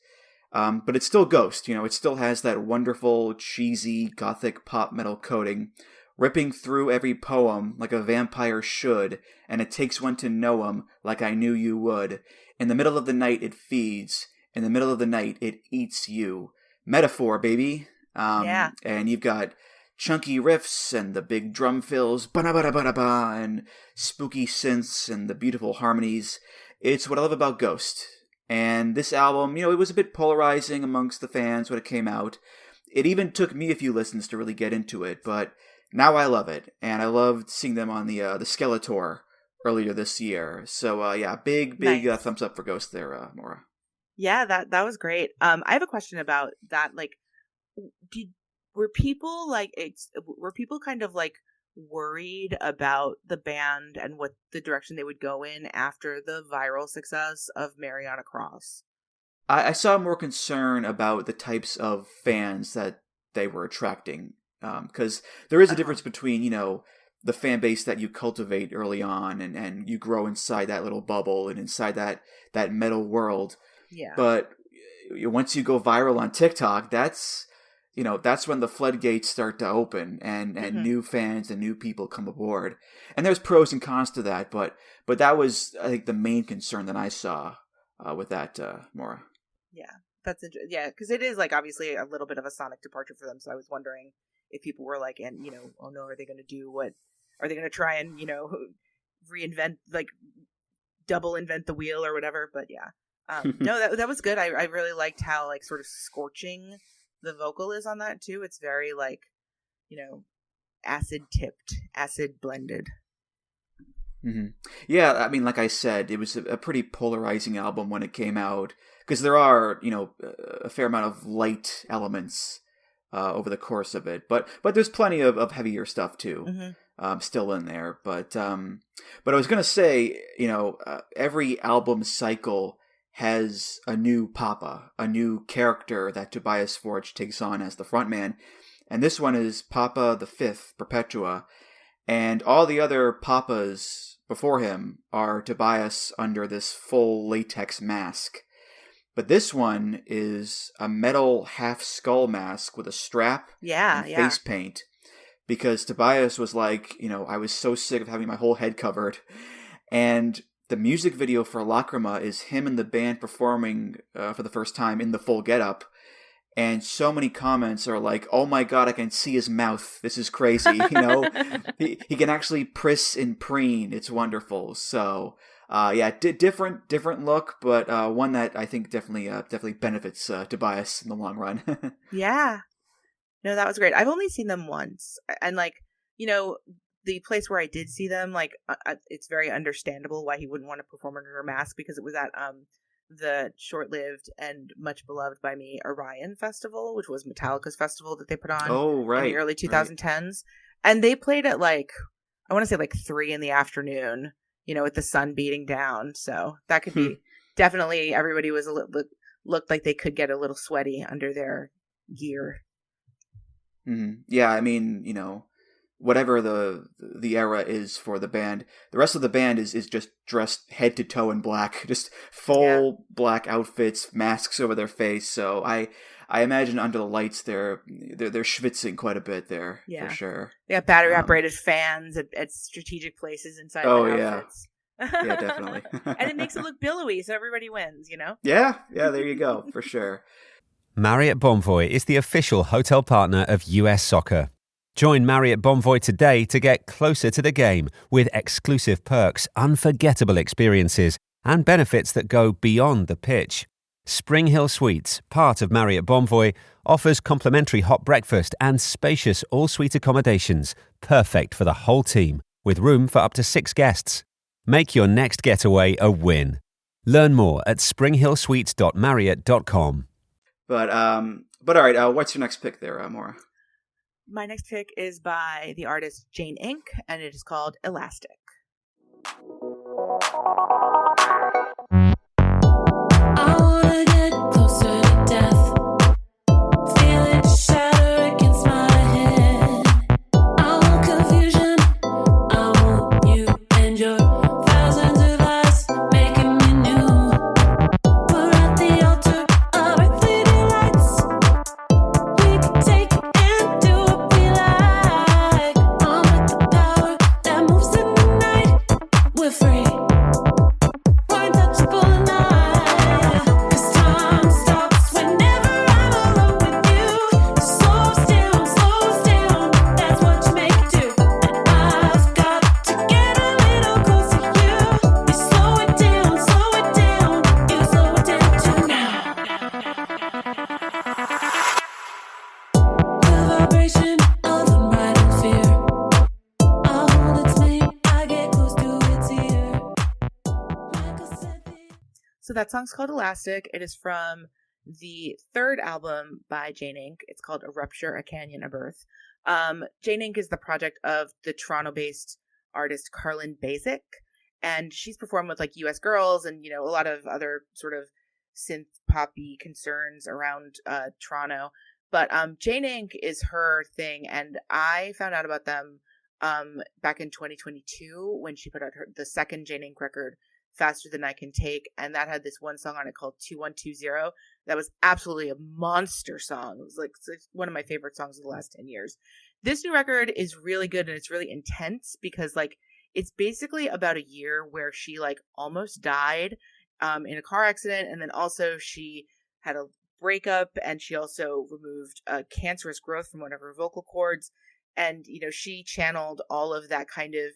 But it's still Ghost, it still has that wonderful, cheesy, gothic pop metal coating, ripping through every poem like a vampire should, and it takes one to know 'em like I knew you would. In the middle of the night it feeds, in the middle of the night it eats you. Metaphor, baby. Yeah. And you've got chunky riffs and the big drum fills, ba-da-ba-da-ba-da-ba, and spooky synths and the beautiful harmonies. It's what I love about Ghost. And this album, it was a bit polarizing amongst the fans when it came out. It even took me a few listens to really get into it, but now I love it. And I loved seeing them on the Skeletor earlier this year. So, big Nice. thumbs up for Ghost there, Maura. Yeah, that was great. I have a question about that. Like, were people kind of like worried about the band and what the direction they would go in after the viral success of Mariana Cross? I saw more concern about the types of fans that they were attracting. Because there is a difference between, the fan base that you cultivate early on and you grow inside that little bubble and inside that metal world. Yeah. But once you go viral on TikTok, that's when the floodgates start to open and new fans and new people come aboard. And there's pros and cons to that, but that was, I think, the main concern that I saw with that, Maura. Yeah, that's interesting. Yeah, because it is like obviously a little bit of a sonic departure for them. So I was wondering if people were like, and oh no, are they going to do what? Are they going to try and reinvent, like double invent the wheel or whatever? But yeah, no, that was good. I really liked how like sort of scorching the vocal is on that too. It's very like acid tipped, acid blended. Mm-hmm. Yeah, I mean, like I said, it was a pretty polarizing album when it came out because there are, a fair amount of light elements over the course of it, but there's plenty of heavier stuff too, still in there. But I was gonna say, every album cycle has a new Papa, a new character that Tobias Forge takes on as the frontman, and this one is Papa the Fifth, Perpetua, and all the other Papas before him are Tobias under this full latex mask. But this one is a metal half skull mask with a strap and face paint. Because Tobias was like, I was so sick of having my whole head covered. And the music video for Lacrima is him and the band performing for the first time in the full getup. And so many comments are like, "Oh my god, I can see his mouth. This is crazy." He can actually priss and preen. It's wonderful. So, different look, but one that I think definitely benefits Tobias in the long run. Yeah, no, that was great. I've only seen them once, and the place where I did see them, it's very understandable why he wouldn't want to perform under a mask because it was at the short-lived and much beloved by me Orion Festival, which was Metallica's festival that they put on in the early 2010s. Right. And they played at I want to say 3 p.m, with the sun beating down. So that could be definitely everybody was looked like they could get a little sweaty under their gear. Mm-hmm. Yeah, I mean, whatever the era is for the band, the rest of the band is just dressed head to toe in black, just full black outfits, masks over their face. So I imagine under the lights they're schwitzing quite a bit there, for sure. They got battery operated fans at strategic places inside their outfits. Yeah, definitely. And it makes it look billowy, so everybody wins, Yeah, there you go, for sure. Marriott Bonvoy is the official hotel partner of US Soccer. Join Marriott Bonvoy today to get closer to the game with exclusive perks, unforgettable experiences, and benefits that go beyond the pitch. Spring Hill Suites, part of Marriott Bonvoy, offers complimentary hot breakfast and spacious all-suite accommodations, perfect for the whole team, with room for up to 6 guests. Make your next getaway a win. Learn more at springhillsuites.marriott.com. But all right, what's your next pick there, Maura? My next pick is by the artist Jane Inc., and it is called Elastic. I wanna get closer to death. Feel it shatter against my head. I want confusion. I want you and your thousands of eyes making me new. We're at the altar of earthly delights. We can take and do what we like. I'm with the power that moves in the night. We're free. So that song's called Elastic. It is from the third album by Jane Inc. It's called A Rupture, A Canyon, A Birth. Jane Inc. is the project of the Toronto-based artist Carlin Basic, and she's performed with like U.S. Girls and, a lot of other sort of synth poppy concerns around Toronto. But Jane Inc. is her thing, and I found out about them back in 2022 when she put out the second Jane Inc. record, Faster Than I Can Take, and that had this one song on it called 2120 that was absolutely a monster song. It was like one of my favorite songs of the last 10 years. This new record is really good, and it's really intense because like it's basically about a year where she like almost died in a car accident, and then also she had a breakup, and she also removed a cancerous growth from one of her vocal cords, and she channeled all of that kind of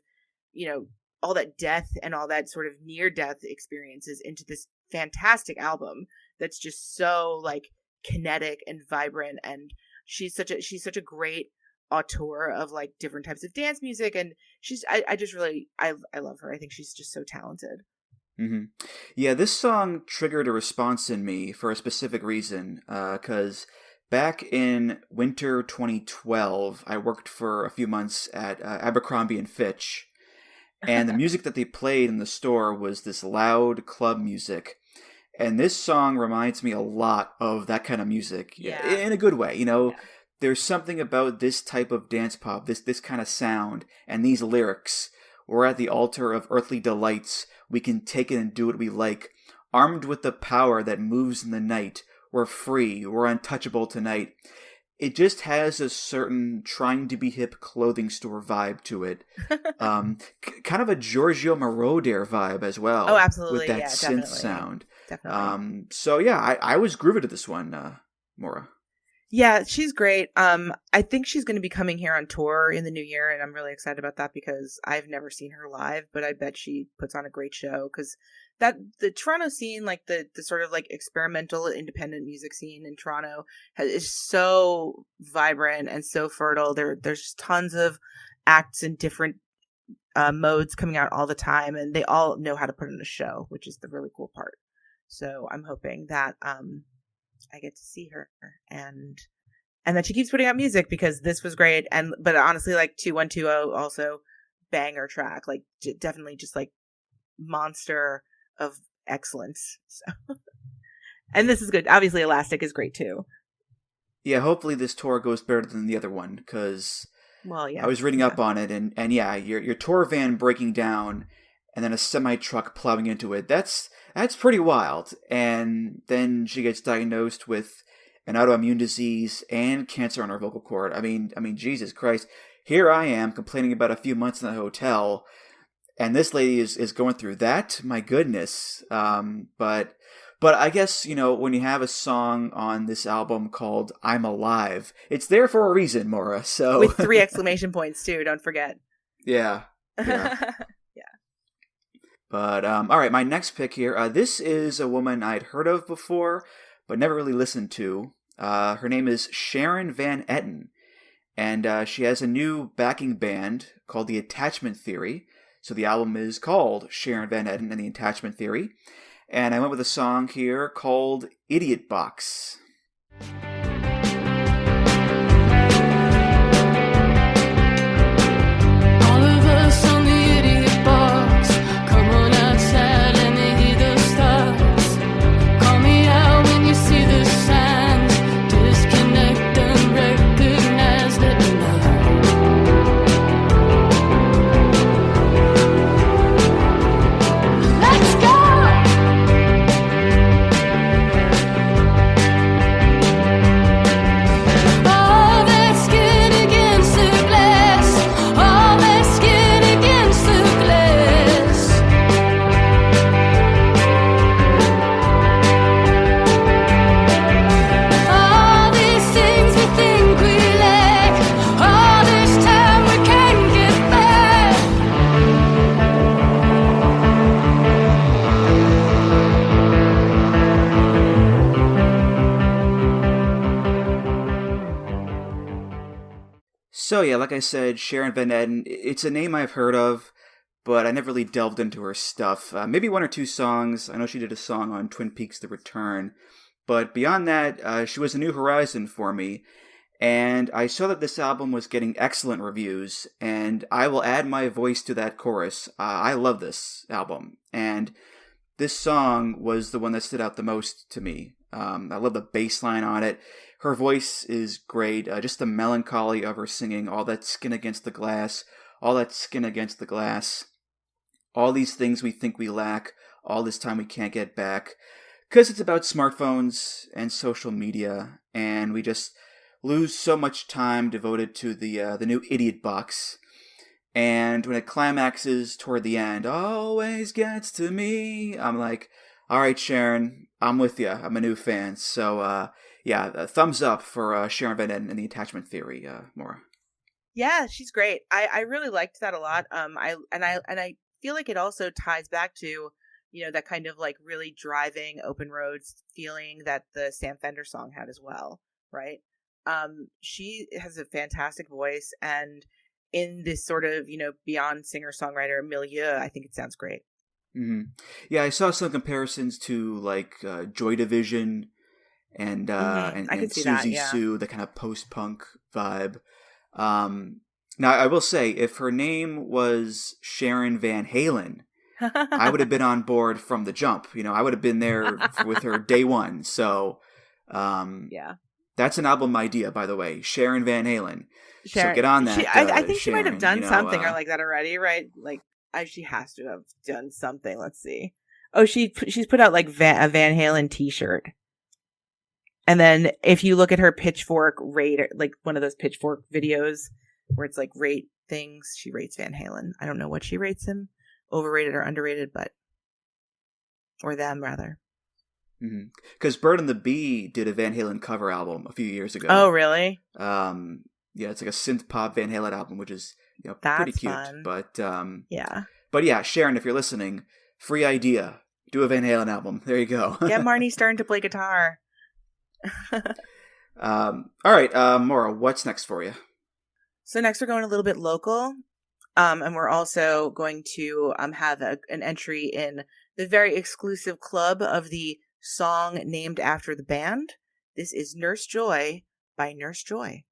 all that death and all that sort of near death experiences into this fantastic album that's just so like kinetic and vibrant, and she's such a great auteur of like different types of dance music, and I just really I love her. I think she's just so talented. Mm-hmm. Yeah, this song triggered a response in me for a specific reason, because back in winter 2012, I worked for a few months at Abercrombie & Fitch, and the music that they played in the store was this loud club music. And this song reminds me a lot of that kind of music, in a good way. Yeah. There's something about this type of dance pop, this kind of sound, and these lyrics. We're at the altar of earthly delights. We can take it and do what we like. Armed with the power that moves in the night. We're free. We're untouchable tonight. It just has a certain trying to be hip clothing store vibe to it. Kind of a Giorgio Moroder vibe as well. Oh, absolutely. With that synth definitely. sound. Definitely. So yeah, I was grooved to this one, Maura. Yeah, she's great. I think she's going to be coming here on tour in the new year, and I'm really excited about that because I've never seen her live, but I bet she puts on a great show because the Toronto scene, like the sort of like experimental independent music scene in Toronto is so vibrant and so fertile. There's tons of acts in different modes coming out all the time, and they all know how to put on a show, which is the really cool part. So I'm hoping that I get to see her and that she keeps putting out music because this was great. But honestly, like 2120 also banger track, like definitely just like monster of excellence. So, and this is good. Obviously, Elastic is great too. Yeah, hopefully this tour goes better than the other one because I was reading up on it, and yeah, your tour van breaking down and then a semi-truck plowing into it. That's pretty wild. And then she gets diagnosed with an autoimmune disease and cancer on her vocal cord. I mean, Jesus Christ. Here I am complaining about a few months in the hotel, and this lady is going through that. My goodness. But I guess, when you have a song on this album called I'm Alive, it's there for a reason, Maura. So with 3 exclamation points too, don't forget. Yeah. But, all right, my next pick here. This is a woman I'd heard of before, but never really listened to. Her name is Sharon Van Etten, and she has a new backing band called The Attachment Theory. So the album is called Sharon Van Etten and The Attachment Theory. And I went with a song here called Idiot Box. All of us on the idiot box. Come on outside, let me hear those thoughts. Call me out when you see the signs. Disconnect, unrecognized, let me know. Let's go! All that skin against the glass. All that skin against the glass. All these things we think we lack. All this time we can't get back. So yeah, like I said, Sharon Van Etten, it's a name I've heard of, but I never really delved into her stuff. Maybe one or two songs. I know she did a song on Twin Peaks: The Return. But beyond that, she was a new horizon for me. And I saw that this album was getting excellent reviews, and I will add my voice to that chorus. I love this album, and this song was the one that stood out the most to me. I love the bass line on it. Her voice is great. Just the melancholy of her singing, all that skin against the glass, all that skin against the glass, all these things we think we lack, all this time we can't get back. Because it's about smartphones and social media, and we just lose so much time devoted to the new idiot box. And when it climaxes toward the end, always gets to me, I'm like, all right, Sharon, I'm with you. I'm a new fan. So, thumbs up for Sharon Van Etten and the Attachment Theory, Maura. Yeah, she's great. I really liked that a lot. I feel like it also ties back to, that kind of like really driving open roads feeling that the Sam Fender song had as well, right? She has a fantastic voice, and in this sort of, beyond singer-songwriter milieu, I think it sounds great. Mm-hmm. Yeah, I saw some comparisons to like Joy Division and Susie Sue, the kind of post-punk vibe. Now, I will say, if her name was Sharon Van Halen, I would have been on board from the jump. I would have been there with her day one. So, yeah. That's an album idea, by the way. Sharon Van Halen. So get on that. I think she Sharon, might have done something or like that already, right? Like, she has to have done something. Let's see. Oh, she's put out like a Van Halen T-shirt. And then if you look at her Pitchfork rate, like one of those Pitchfork videos where it's like rate things, she rates Van Halen. I don't know what she rates him, overrated or underrated, or them rather. Because Bird and the Bee did a Van Halen cover album a few years ago. Oh, really? Yeah, it's like a synth pop Van Halen album, which is That's pretty cute. Fun. But yeah. But yeah, Sharon, if you're listening, free idea. Do a Van Halen album. There you go. Get Marnie Stern to play guitar. All right, Maura, what's next for you? So next we're going a little bit local. And we're also going to have an entry in the very exclusive club of the song named after the band. This is Nurse Joy by Nurse Joy.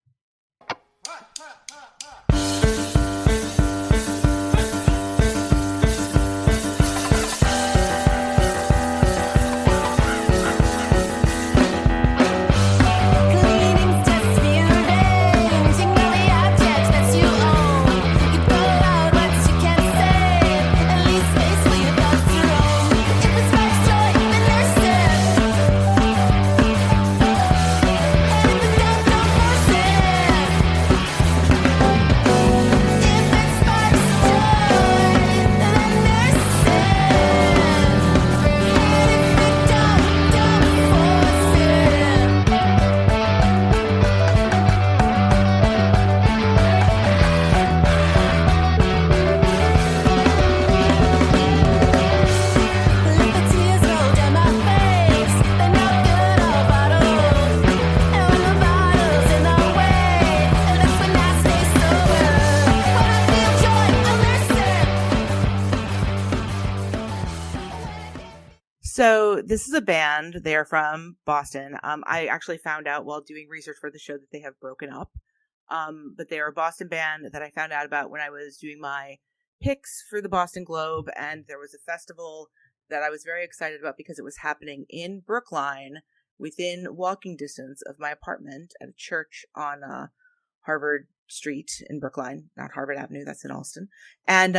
So this is a band. They're from Boston. I actually found out while doing research for the show that they have broken up. But they're a Boston band that I found out about when I was doing my picks for the Boston Globe. And there was a festival that I was very excited about because it was happening in Brookline within walking distance of my apartment at a church on Harvard Street in Brookline, not Harvard Avenue. That's in Allston. And,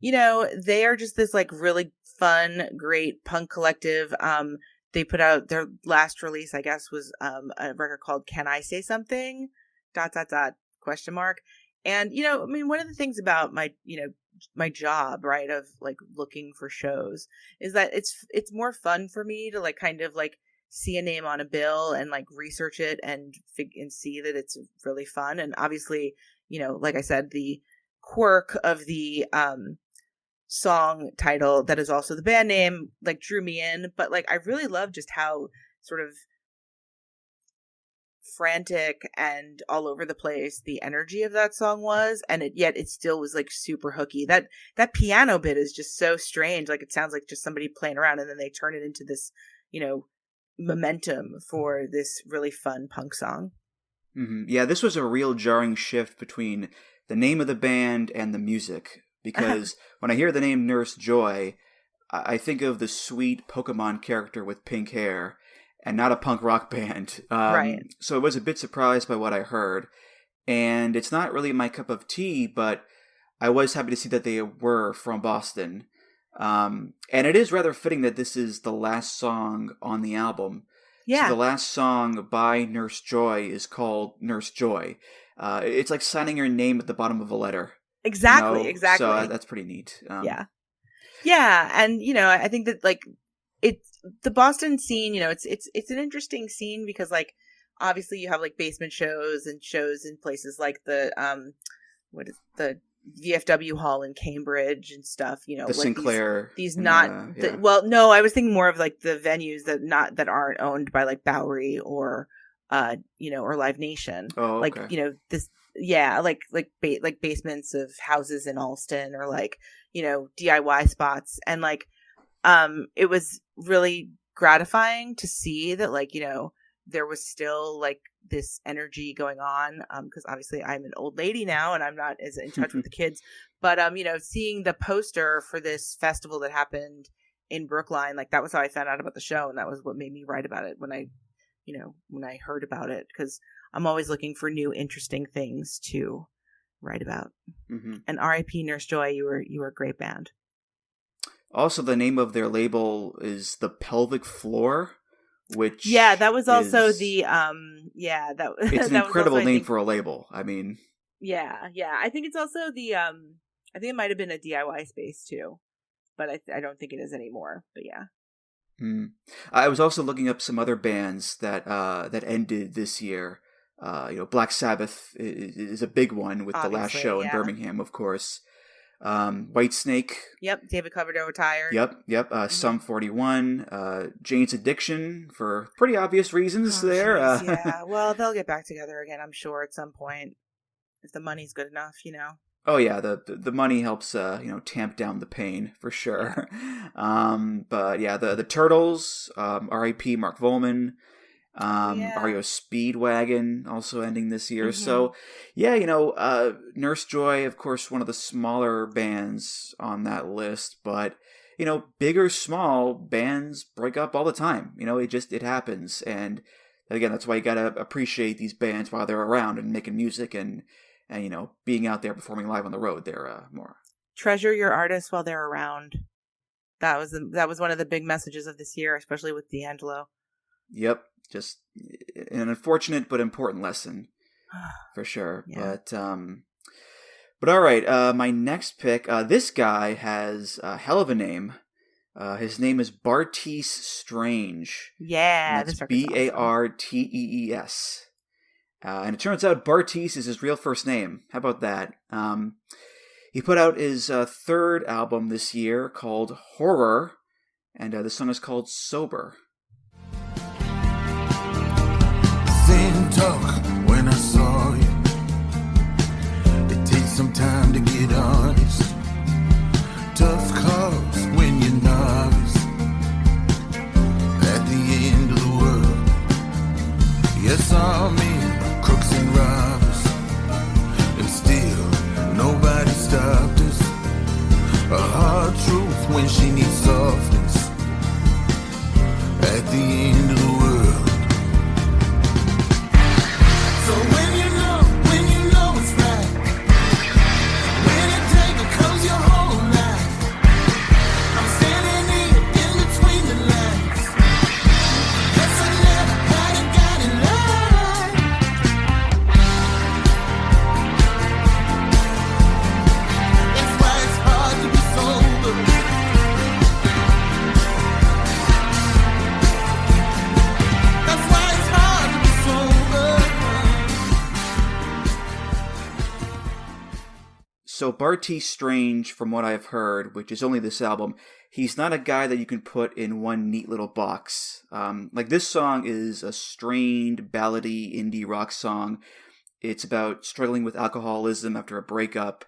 they are just this like really fun, great punk collective. They put out their last release, I guess, was a record called Can I Say Something? ... question mark. And, one of the things about my job, right, of like looking for shows is that it's more fun for me to like kind of like see a name on a bill and like research it and see that it's really fun. And obviously, like I said, the quirk of the song title that is also the band name like drew me in, but like I really love just how sort of frantic and all over the place the energy of that song was, and yet it still was like super hooky. That piano bit is just so strange. Like, it sounds like just somebody playing around, and then they turn it into this, momentum for this really fun punk song. Mm-hmm. Yeah, this was a real jarring shift between the name of the band and the music, because when I hear the name Nurse Joy, I think of the sweet Pokemon character with pink hair, and not a punk rock band. Right. So I was a bit surprised by what I heard, and it's not really my cup of tea, but I was happy to see that they were from Boston. And it is rather fitting that this is the last song on the album. Yeah. So the last song by Nurse Joy is called Nurse Joy. It's like signing your name at the bottom of a letter. Exactly. Exactly. So that's pretty neat. Yeah. Yeah. And, I think that, like, the Boston scene, it's an interesting scene because, like, obviously you have, like, basement shows and shows in places like the VFW Hall in Cambridge and stuff, the like Sinclair. These not, well, no, I was thinking more of, like, the venues that aren't owned by, like, Bowery or, or Live Nation. Oh, okay. Like, this, yeah, like basements of houses in Allston, or like, DIY spots. And, like, it was really gratifying to see that, like, there was still, like, this energy going on. Because obviously I'm an old lady now and I'm not as in touch with the kids, but, seeing the poster for this festival that happened in Brookline, like, that was how I found out about the show. And that was what made me write about it when I heard about it, because I'm always looking for new, interesting things to write about. Mm-hmm. And R.I.P. Nurse Joy, you were a great band. Also, the name of their label is The Pelvic Floor, which that was also it's an incredible name for a label. I mean, yeah. I think it's also I think it might have been a DIY space too, but I don't think it is anymore. But yeah. I was also looking up some other bands that ended this year. Black Sabbath is a big one with obviously, the last show in Birmingham, of course. Whitesnake. Yep. David Coverdale retired. Yep. Sum 41. Jane's Addiction, for pretty obvious reasons there. Yeah. Well, they'll get back together again, I'm sure, at some point, if the money's good enough, Oh yeah, the money helps tamp down the pain for sure. But yeah, the Turtles, R.I.P. Mark Volman, REO Speedwagon also ending this year. Mm-hmm. So yeah, Nurse Joy, of course, one of the smaller bands on that list, but big or small bands break up all the time. It happens, and again, that's why you gotta appreciate these bands while they're around and making music and being out there performing live on the road. They're more treasure your artists while they're around. That was one of the big messages of this year, especially with D'Angelo. Yep, just an unfortunate but important lesson for sure. Yeah. But all right, my next pick. This guy has a hell of a name. His name is Bartees Strange. Yeah, that's Bartees. And it turns out Bartees is his real first name. How about that? He put out his third album this year called Horror, and the song is called Sober. Same talk when I saw you. It takes some time to get honest. Tough calls when you're novice. At the end of the world, you saw me. Crooks and robbers, and still nobody stopped us. A hard truth when she needs softness. At the end of the world. So when you know it's right, when it take becomes your whole life, I'm standing here in between the lines. Guess I never had it, got it right. That's why it's hard to be sober. That's why it's hard to be sober. So Bartees Strange, from what I've heard, which is only this album, he's not a guy that you can put in one neat little box. Like this song is a strained, ballady indie rock song. It's about struggling with alcoholism after a breakup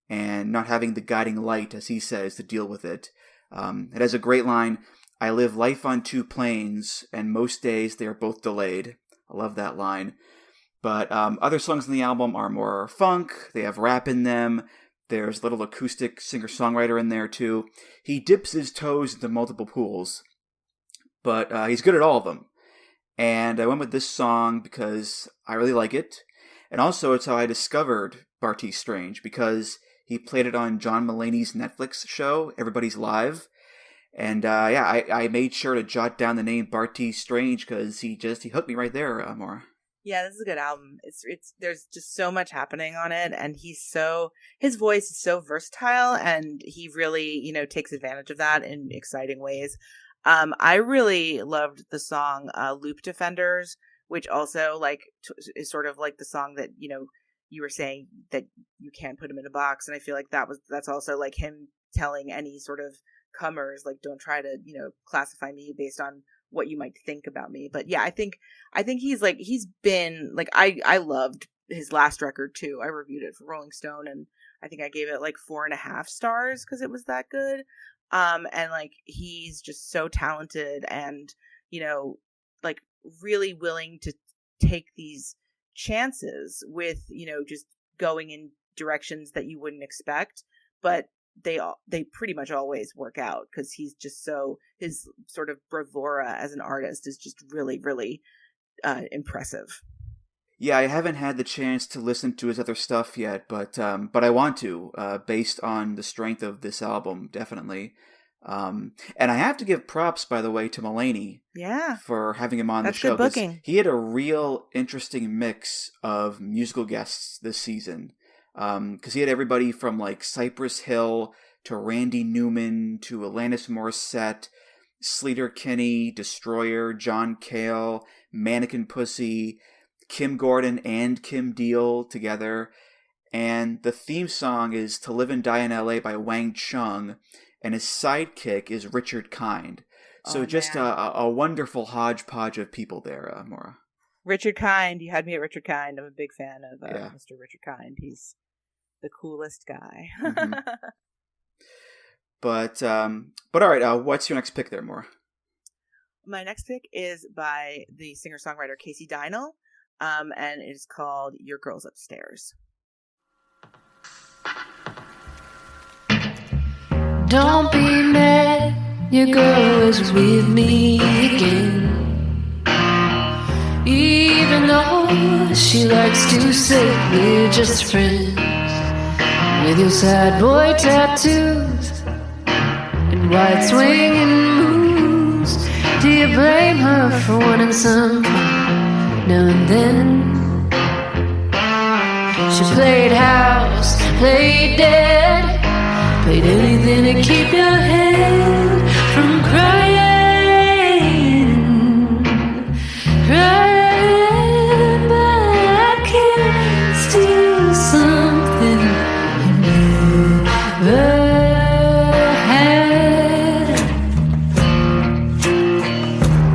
and not having the guiding light, as he says, to deal with it. It has a great line, "I live life on two planes, and most days they are both delayed." I love that line. But other songs on the album are more funk. They have rap in them. There's a little acoustic singer-songwriter in there, too. He dips his toes into multiple pools, but he's good at all of them. And I went with this song because I really like it. And also, it's how I discovered Bartees Strange, because he played it on John Mulaney's Netflix show, Everybody's Live. And I made sure to jot down the name Bartees Strange because he hooked me right there, Maura. Yeah, this is a good album. It's there's just so much happening on it, and his voice is so versatile, and he really, takes advantage of that in exciting ways. I really loved the song Loop Defenders, which also is sort of like the song that, you were saying that you can't put him in a box, and I feel like that's also like him telling any sort of comers, like, don't try to, classify me based on what you might think about me. But yeah, I think he's been like, I loved his last record too. I reviewed it for Rolling Stone, and I think I gave it like 4.5 stars because it was that good. And like, he's just so talented and, like really willing to take these chances with, just going in directions that you wouldn't expect, but they pretty much always work out because he's just his sort of bravura as an artist is just really, really impressive. Yeah, I haven't had the chance to listen to his other stuff yet, but I want to, based on the strength of this album, definitely. And I have to give props, by the way, to Mulaney. Yeah, for having him on that's the show. Good booking. He had a real interesting mix of musical guests this season. Because he had everybody from like Cypress Hill to Randy Newman to Alanis Morissette, Sleater Kinney, Destroyer, John Cale, Mannequin Pussy, Kim Gordon and Kim Deal together. And the theme song is To Live and Die in L.A. by Wang Chung, and his sidekick is Richard Kind. So just a wonderful hodgepodge of people there, Maura. Richard Kind, you had me at Richard Kind. I'm a big fan of Yeah. Mr. Richard Kind. He's the coolest guy. Mm-hmm. But all right, what's your next pick there, Maura? My next pick is by the singer-songwriter Casey Dynel, and it is called Your Girl's Upstairs. Don't be mad, your girl is with me again. Even though she likes to say we're just friends. With your sad boy tattoos and white swinging moves, do you blame her for wanting some now and then? She played house, played dead, played anything to keep your head from crying, but I can't steal something you never had.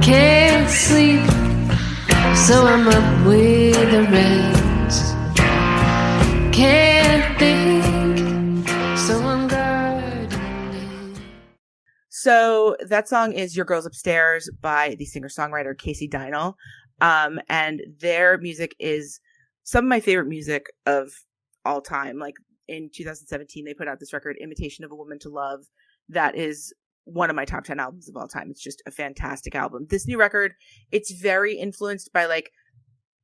Can't sleep, so I'm up with the rest. Can't think, so I'm gardening. So that song is Your Girl's Upstairs by the singer-songwriter Casey Dynel. And their music is some of my favorite music of all time. Like in 2017, they put out this record, Imitation of a Woman to Love. That is one of my top 10 albums of all time. It's just a fantastic album. This new record, it's very influenced by like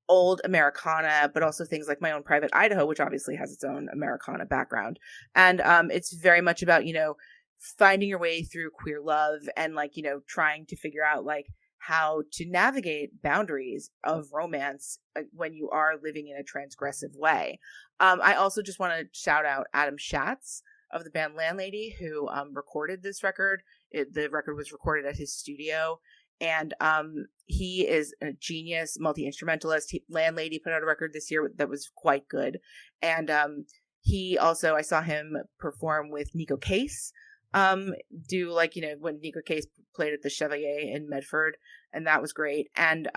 old Americana, but also things like My Own Private Idaho, which obviously has its own Americana background. And it's very much about, finding your way through queer love and like, trying to figure out like how to navigate boundaries of romance when you are living in a transgressive way. I also just want to shout out Adam Schatz of the band Landlady, who recorded this record. The record was recorded at his studio. And he is a genius multi-instrumentalist. Landlady put out a record this year that was quite good. And he also, I saw him perform with Nico Case do like, when Negro Case played at the Chevalier in Medford, and that was great. And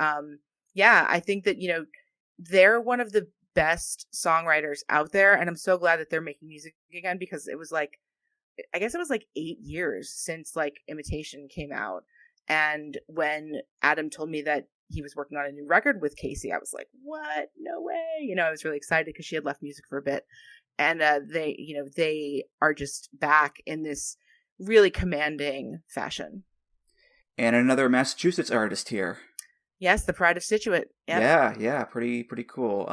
yeah, I think that, they're one of the best songwriters out there, and I'm so glad that they're making music again, because it was like, I guess it was like 8 years since like Imitation came out. And when Adam told me that he was working on a new record with Casey, I was like, what? No way. I was really excited because she had left music for a bit. And they are just back in this really commanding fashion. And another Massachusetts artist here. Yes, the Pride of Scituate. Yep. Yeah, pretty cool.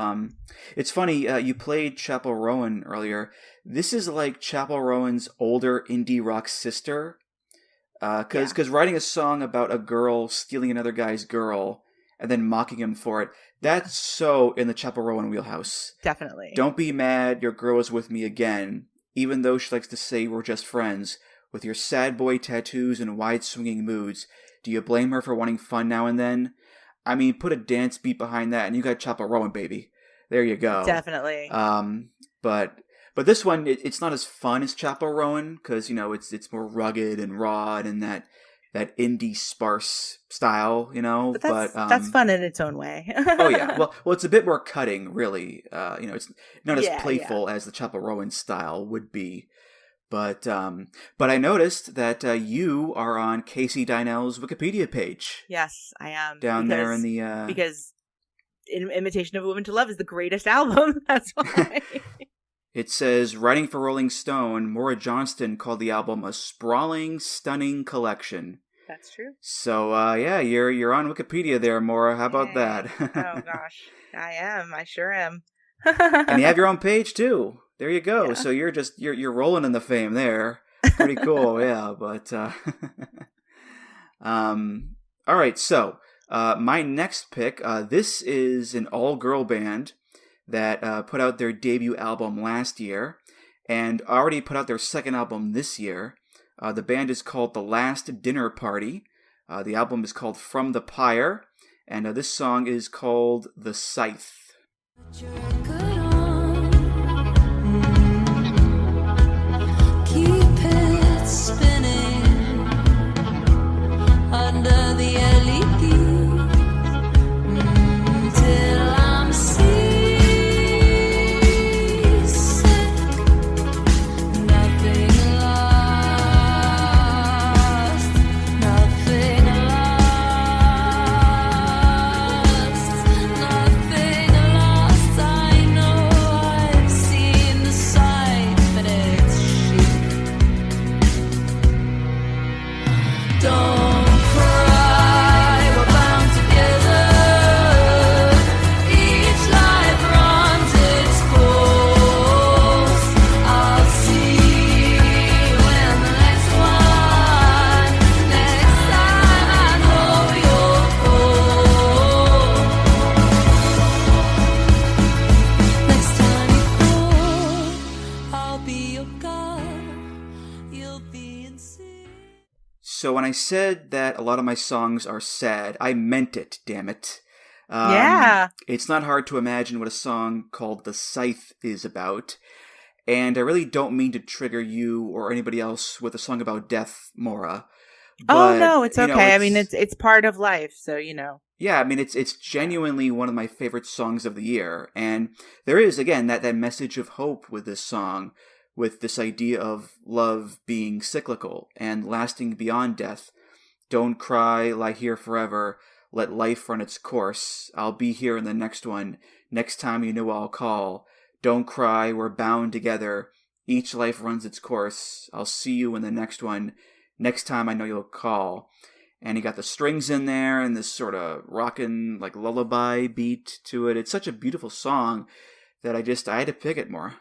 It's funny, you played Chapel Rowan earlier. This is like Chapel Rowan's older indie rock sister. Because writing a song about a girl stealing another guy's girl and then mocking him for it, that's so in the Chapel Rowan wheelhouse. Definitely. Don't be mad, your girl is with me again, even though she likes to say we're just friends. With your sad boy tattoos and wide swinging moods, do you blame her for wanting fun now and then? I mean, put a dance beat behind that and you got Chapel Rowan, baby. There you go. Definitely. But this one, it's not as fun as Chapel Rowan because, it's more rugged and raw and that indie sparse style, But that's fun in its own way. Oh, yeah. Well, it's a bit more cutting, really. It's not as playful as the Chapel Rowan style would be. But I noticed that you are on Casey Dynell's Wikipedia page. Yes, I am. There in the... Because Imitation of a Woman to Love is the greatest album. That's why. It says, writing for Rolling Stone, Maura Johnston called the album a sprawling, stunning collection. That's true. So, yeah, you're on Wikipedia there, Maura. How about that? Oh, gosh. I am. I sure am. And you have your own page, too. There you go. Yeah. So you're rolling in the fame there. Pretty cool, yeah. But, all right, so my next pick, this is an all-girl band that put out their debut album last year and already put out their second album this year. The band is called The Last Dinner Party. The album is called From the Pyre, and this song is called The Scythe. Keep it spinning under the LED till I'm seasick. Nothing lost, nothing lost, nothing lost. I know I've seen the sight, but it's chic. Don't cry, we're bound together. Each life runs its course. I'll see you in the next one. Next time I know you'll fall. Next time you fall, I'll be your God. You'll be in sea. So when I said that a lot of my songs are sad, I meant it, damn it. Yeah. It's not hard to imagine what a song called The Scythe is about. And I really don't mean to trigger you or anybody else with a song about death, Maura. Oh, no, it's okay. I mean, it's it's part of life, so Yeah, I mean, it's genuinely one of my favorite songs of the year. And there is, again, that message of hope with this song, with this idea of love being cyclical and lasting beyond death. Don't cry, lie here forever. Let life run its course. I'll be here in the next one. Next time you know I'll call. Don't cry, we're bound together. Each life runs its course. I'll see you in the next one. Next time I know you'll call. And you got the strings in there and this sort of rockin' like lullaby beat to it. It's such a beautiful song that I had to pick it more.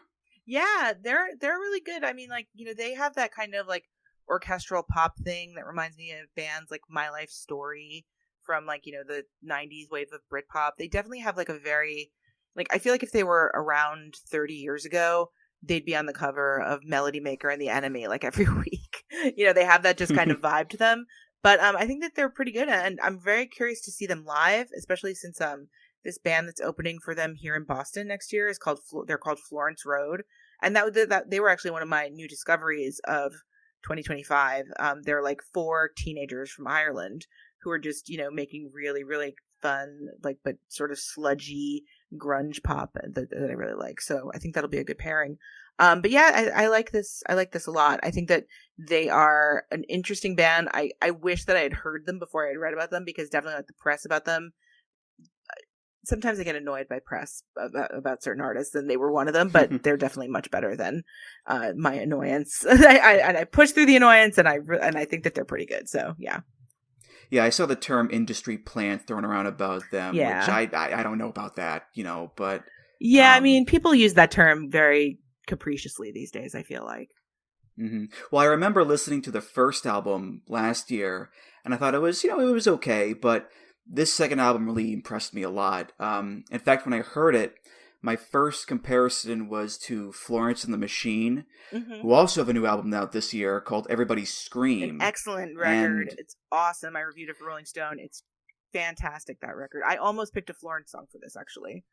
Yeah, they're really good. I mean, like, they have that kind of like orchestral pop thing that reminds me of bands like My Life Story from like, the 90s wave of Britpop. They definitely have like a very, like, I feel like if they were around 30 years ago, they'd be on the cover of Melody Maker and The Enemy like every week. They have that just kind of vibe to them. But I think that they're pretty good, and I'm very curious to see them live, especially since this band that's opening for them here in Boston next year they're called Florence Road, and that they were actually one of my new discoveries of 2025. They're like 4 teenagers from Ireland who are just, making really, really fun, like, but sort of sludgy grunge pop that I really like. So I think that'll be a good pairing. But yeah, I like this. I like this a lot. I think that they are an interesting band. I wish that I had heard them before I had read about them, because definitely like the press about them. Sometimes I get annoyed by press about certain artists, and they were one of them, but they're definitely much better than my annoyance. I push through the annoyance, and I think that they're pretty good. So yeah. Yeah, I saw the term industry plant thrown around about them, Yeah. which I don't know about that, but Yeah, I mean, people use that term very capriciously these days, I feel like. Mm-hmm. Well, I remember listening to the first album last year, and I thought it was, it was okay, but this second album really impressed me a lot. In fact, when I heard it, my first comparison was to Florence and the Machine, who also have a new album out this year called Everybody Scream. An excellent record. It's awesome. I reviewed it for Rolling Stone. It's fantastic, that record. I almost picked a Florence song for this, actually.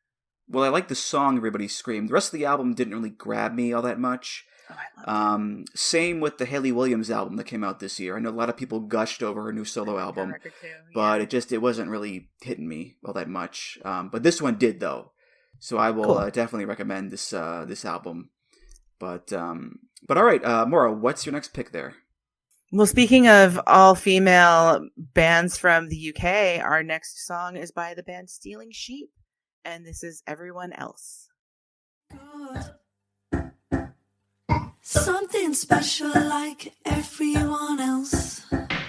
Well, I like the song Everybody Scream. The rest of the album didn't really grab me all that much. Oh, I love it. Same with the Haley Williams album that came out this year. I know a lot of people gushed over her new solo album, record too, but it wasn't really hitting me all that much. But this one did, though. So I will definitely recommend this album. But all right, Maura, what's your next pick there? Well, speaking of all-female bands from the UK, our next song is by the band Stealing Sheep, and this is Everyone Else. Something special like everyone else.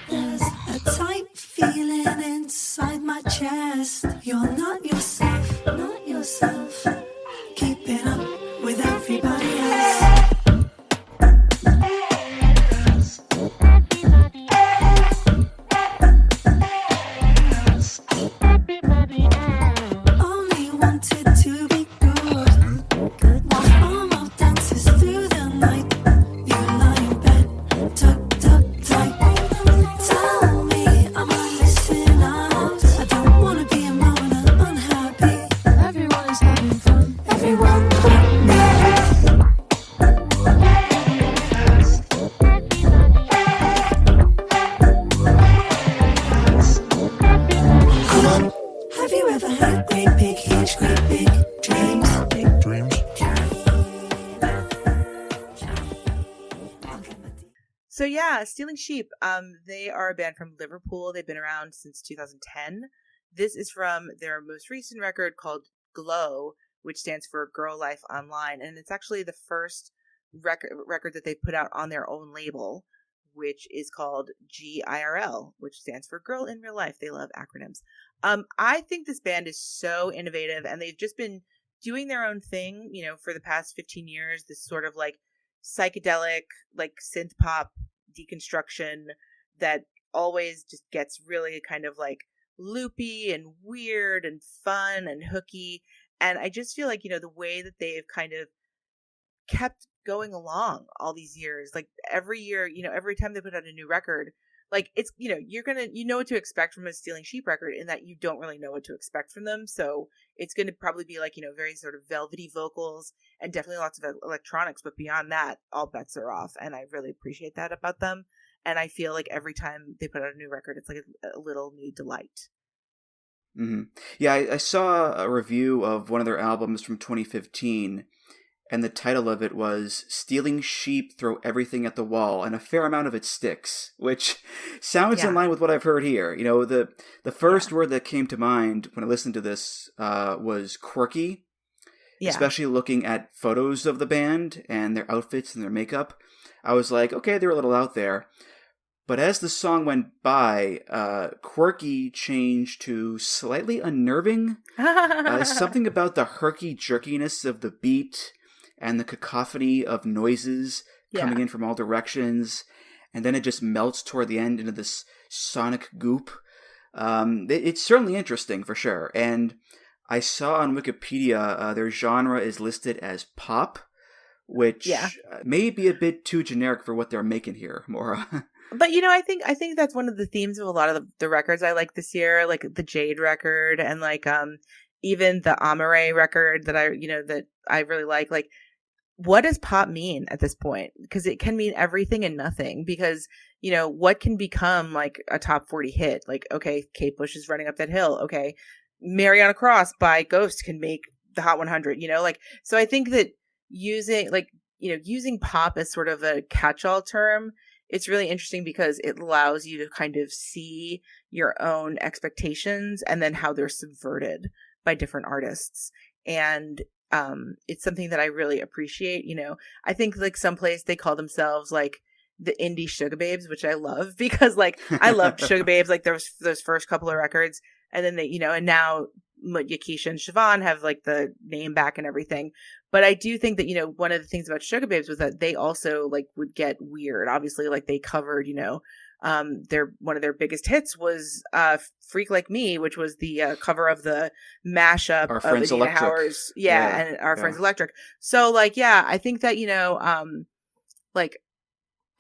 There's a tight feeling inside my chest. You're not yourself, not yourself. Keeping up with everybody else. Only wanted to be good. Watch formal dances through the night. You lie in bed, tucked up tight. Tell me, am I missing out? I don't wanna be alone and unhappy. Everyone is having fun. Everyone but me. Have you ever had great big, huge, great big dreams? Big dreams. So yeah, Stealing Sheep. They are a band from Liverpool. They've been around since 2010. This is from their most recent record called Glow, which stands for Girl Life Online, and it's actually the first record that they put out on their own label, which is called GIRL, which stands for Girl in Real Life. They love acronyms. I think this band is so innovative, and they've just been doing their own thing, for the past 15 years. This sort of like psychedelic, like synth pop deconstruction that always just gets really kind of like loopy and weird and fun and hooky. And I just feel like, the way that they've kind of kept going along all these years, like every year, every time they put out a new record, like it's, you're gonna, what to expect from a Stealing Sheep record, in that you don't really know what to expect from them. So it's going to probably be like, very sort of velvety vocals and definitely lots of electronics, but beyond that, all bets are off. And I really appreciate that about them. And I feel like every time they put out a new record, it's like a little new delight. Mm-hmm. Yeah, I saw a review of one of their albums from 2015, and the title of it was Stealing Sheep Throw Everything at the Wall, and a fair amount of it sticks, which sounds in line with what I've heard here. The first word that came to mind when I listened to this was quirky, especially looking at photos of the band and their outfits and their makeup. I was like, okay, they're a little out there. But as the song went by, quirky changed to slightly unnerving. Something about the herky-jerkiness of the beat and the cacophony of noises coming in from all directions. And then it just melts toward the end into this sonic goop. It's certainly interesting, for sure. And I saw on Wikipedia their genre is listed as pop, which may be a bit too generic for what they're making here, Maura. But I think that's one of the themes of a lot of the records I like this year, like the Jade record and like even the Amare record that I really like. Like what does pop mean at this point? Because it can mean everything and nothing. Because, what can become like a top 40 hit? Like, okay, Kate Bush is Running Up That Hill. Okay, Mary on a Cross by Ghost can make the Hot 100. So I think that using pop as sort of a catch-all term, it's really interesting because it allows you to kind of see your own expectations and then how they're subverted by different artists. And it's something that I really appreciate. I think like someplace they call themselves like the indie Sugar Babes, which I love because like I loved Sugar Babes, like those first couple of records, and then they, and now Yakisha and Siobhan have like the name back and everything. But I do think that, one of the things about Sugar Babes was that they also like would get weird. Obviously, like they covered, one of their biggest hits was Freak Like Me, which was the cover of the mashup Our of Friends Adina Electric. Howard's, and Our Friends Electric. So like, I think that, like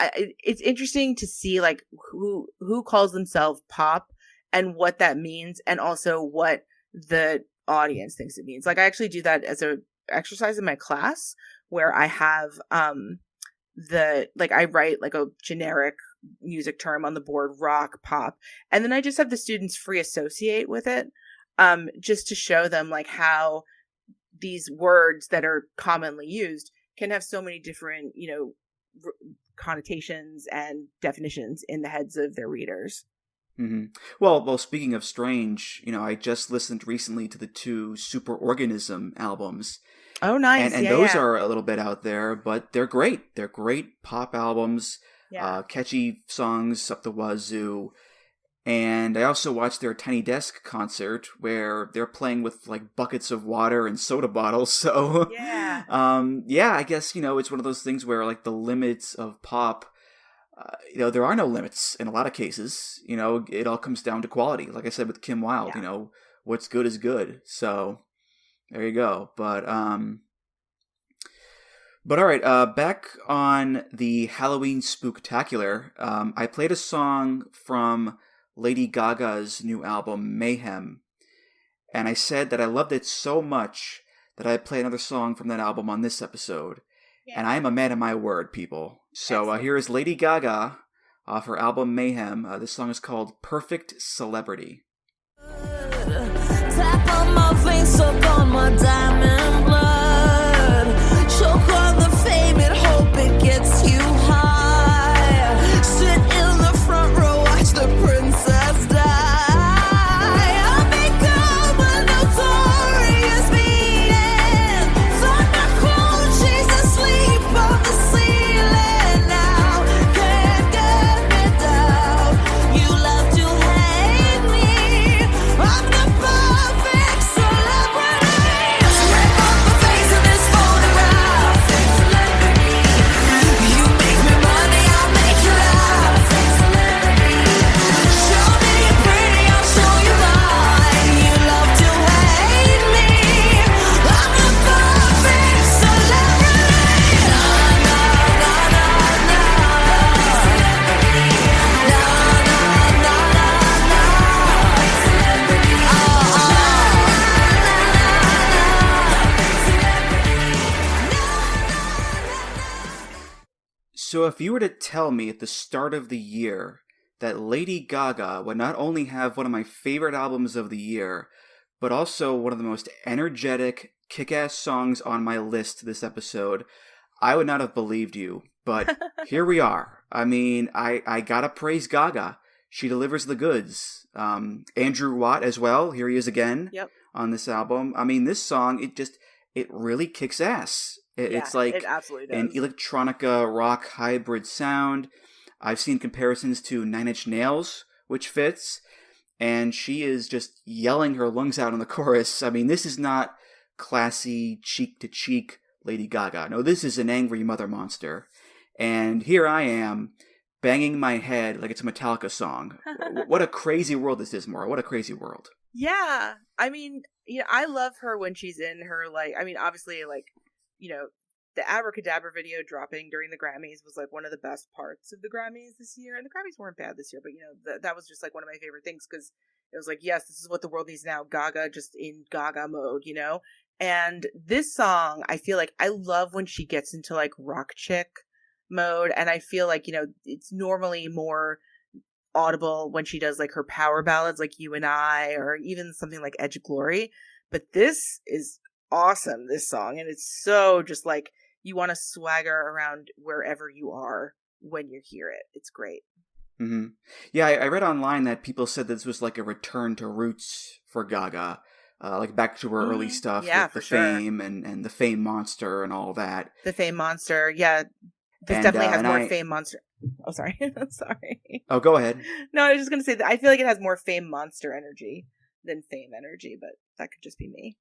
it's interesting to see like who calls themselves pop and what that means, and also what the audience thinks it means. Like I actually do that as a exercise in my class where I have I write like a generic music term on the board, rock, pop, and then I just have the students free associate with it, just to show them like how these words that are commonly used can have so many different connotations and definitions in the heads of their readers. Mm-hmm. Well, speaking of strange, I just listened recently to the 2 Superorganism albums. Oh, nice. And those are a little bit out there, but they're great. They're great pop albums, catchy songs up the wazoo. And I also watched their Tiny Desk concert where they're playing with like buckets of water and soda bottles. So, I guess, it's one of those things where like the limits of pop, there are no limits in a lot of cases. It all comes down to quality. Like I said with Kim Wilde, what's good is good. So there you go. But all right, back on the Halloween Spooktacular, I played a song from Lady Gaga's new album, Mayhem. And I said that I loved it so much that I'd play another song from that album on this episode. Yeah. And I am a man of my word, people. So here is Lady Gaga off her album Mayhem. This song is called Perfect Celebrity. Tap on my face, up on my diamond blood. Choke on the fame and hope it gets you high. Sit in the front row, watch the princess die. I'll become a notorious being. Thunder cold, she's asleep on the ceiling now. Can't get me down. You love to hate me. I'm the perfect celebrity. Rip off the face of this photograph. You make me money, I'll make you laugh. Show me you're pretty, I'll show you mine. You love to hate me. I'm the perfect celebrity. Na na na na na. Na na na na na. So if you were to tell me at the start of the year that Lady Gaga would not only have one of my favorite albums of the year, but also one of the most energetic, kick-ass songs on my list this episode, I would not have believed you. But here we are. I mean, I gotta praise Gaga. She delivers the goods. Andrew Watt as well. Here he is again on this album. I mean, this song, it really kicks ass. It's like it absolutely does. an electronica rock hybrid sound. I've seen comparisons to Nine Inch Nails, which fits. And she is just yelling her lungs out in the chorus. I mean, this is not classy, cheek-to-cheek Lady Gaga. No, this is an angry mother monster. And here I am, banging my head like it's a Metallica song. What a crazy world this is, Maura. What a crazy world. Yeah. I mean, I love her when she's in her, obviously, the Abracadabra video dropping during the Grammys was one of the best parts of the Grammys this year. And the Grammys weren't bad this year, but that was just one of my favorite things because it was yes, this is what the world needs now. Gaga just in Gaga mode, And this song, I feel like I love when she gets into like rock chick mode. And I feel like, it's normally more audible when she does like her power ballads like You and I, or even something like Edge of Glory. But this is awesome, this song. And it's so just like you want to swagger around wherever you are when you hear it. It's great. Mm-hmm. Yeah, I read online that people said this was like a return to roots for Gaga. Like back to her early stuff with the Fame and the Fame Monster and all that. The Fame Monster, yeah. This definitely has more Fame Monster. Oh, sorry. Sorry. Oh, go ahead. No, I was just going to say that I feel like it has more Fame Monster energy than Fame energy, but that could just be me.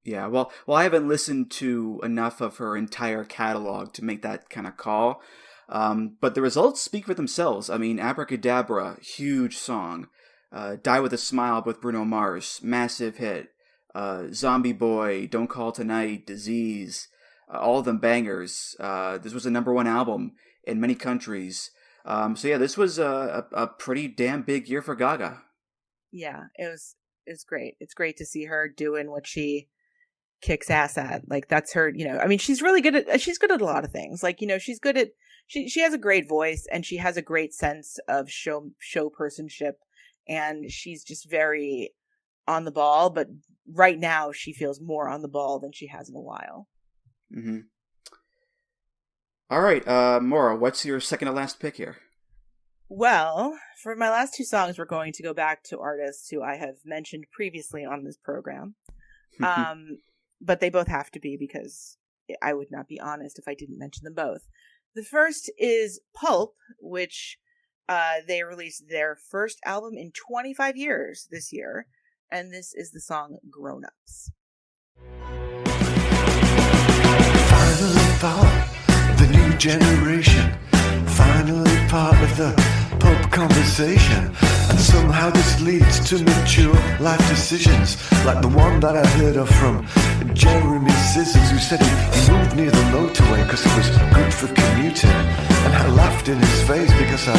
Yeah, well, I haven't listened to enough of her entire catalog to make that kind of call. But the results speak for themselves. I mean, Abracadabra, huge song. Die With a Smile with Bruno Mars, massive hit. Zombie Boy, Don't Call Tonight, Disease, all of them bangers. This was a #1 album in many countries. So yeah, this was a pretty damn big year for Gaga. Yeah, it's great. It's great to see her doing what she kicks ass at. Like that's her, I mean, she's really good at, she's good at a lot of things. Like, she's good at, she has a great voice and she has a great sense of show personship. And she's just very on the ball, but right now she feels more on the ball than she has in a while. Mm-hmm. All right, Maura, what's your second to last pick here? Well, for my last two songs, we're going to go back to artists who I have mentioned previously on this program. But they both have to be because I would not be honest if I didn't mention them both. The first is Pulp, which they released their first album in 25 years this year. And this is the song Grown Ups. Finally part of the new generation. Finally part of the pulp conversation. And somehow this leads to mature life decisions. Like the one that I heard of from Jeremy Scissors, who said he moved near the motorway because it was good for commuting. And I laughed in his face because I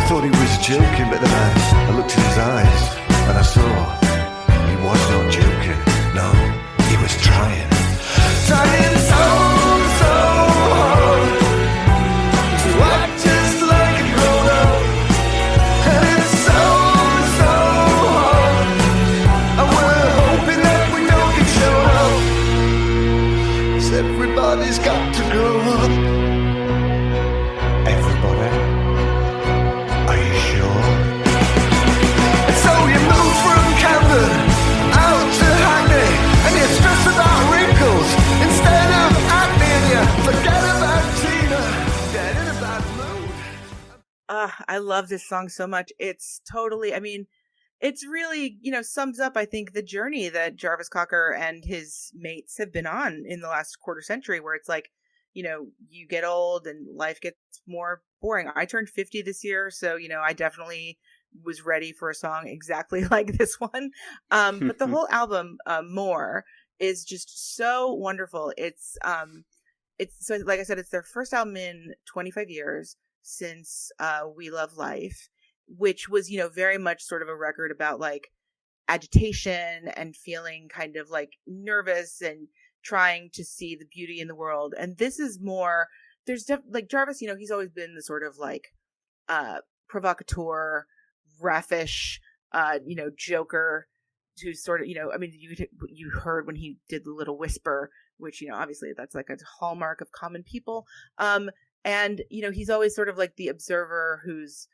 thought he was joking. But then I looked in his eyes and I saw he was not joking. No, he was trying. Trying so hard to act just like a grown up. And it's so hard. And we're hoping that we don't get shown up. 'Cause everybody's got to grow up. Everybody? Are you sure? And so you move from Camden out to Hackney, and you stress about wrinkles instead of acne, and you forget about Tina, dead in a bad mood. I love this song so much. It's totally, I mean, it's really, sums up, I think, the journey that Jarvis Cocker and his mates have been on in the last quarter century, where it's like, you get old and life gets more boring. I turned 50 this year, so, I definitely was ready for a song exactly like this one. But the whole album, More, is just so wonderful. It's so, like I said, it's their first album in 25 years since We Love Life, which was, very much sort of a record about like agitation and feeling kind of like nervous and trying to see the beauty in the world. And this is more, there's like Jarvis, he's always been the sort of like provocateur, raffish, joker, who's sort of, I mean, you heard when he did The Little Whisper, which, obviously that's like a hallmark of Common People. And, he's always sort of like the observer who's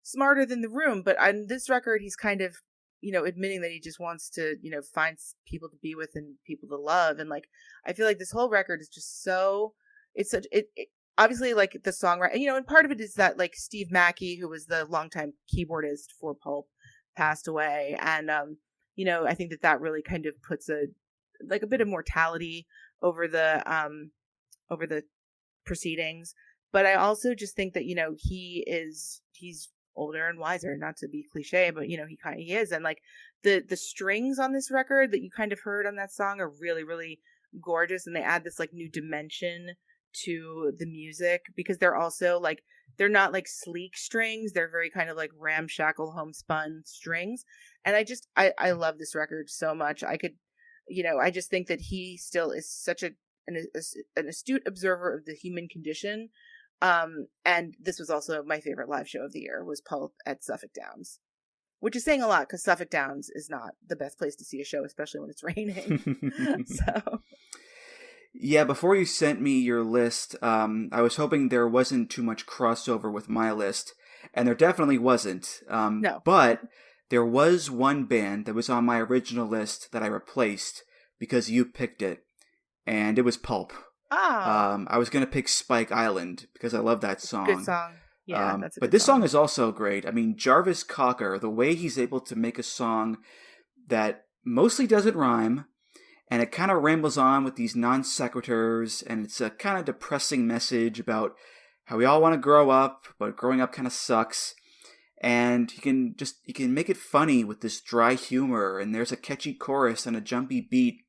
smarter than the room. But on this record, he's kind of, admitting that he just wants to, find people to be with and people to love. And like, I feel like this whole record is just so, it's such, it obviously like the songwriter, and part of it is that like Steve Mackey, who was the longtime keyboardist for Pulp, passed away. And, I think that really kind of puts a bit of mortality over the proceedings. But I also just think that, he's older and wiser, not to be cliche, but, he is. And like the strings on this record that you kind of heard on that song are really, really gorgeous. And they add this like new dimension to the music because they're also like, they're not like sleek strings. They're very kind of like ramshackle homespun strings. And I love this record so much. I just think that he still is such an astute observer of the human condition. And this was also my favorite live show of the year, was Pulp at Suffolk Downs, which is saying a lot because Suffolk Downs is not the best place to see a show, especially when it's raining. So, yeah, before you sent me your list, I was hoping there wasn't too much crossover with my list, and there definitely wasn't. No. But there was one band that was on my original list that I replaced because you picked it, and it was Pulp. Oh. I was going to pick Spike Island because I love that song. Good song. Yeah, that's a but good this song is also great. I mean, Jarvis Cocker, the way he's able to make a song that mostly doesn't rhyme, and it kind of rambles on with these non sequiturs, and it's a kind of depressing message about how we all want to grow up, but growing up kind of sucks. And he can make it funny with this dry humor, and there's a catchy chorus and a jumpy beat.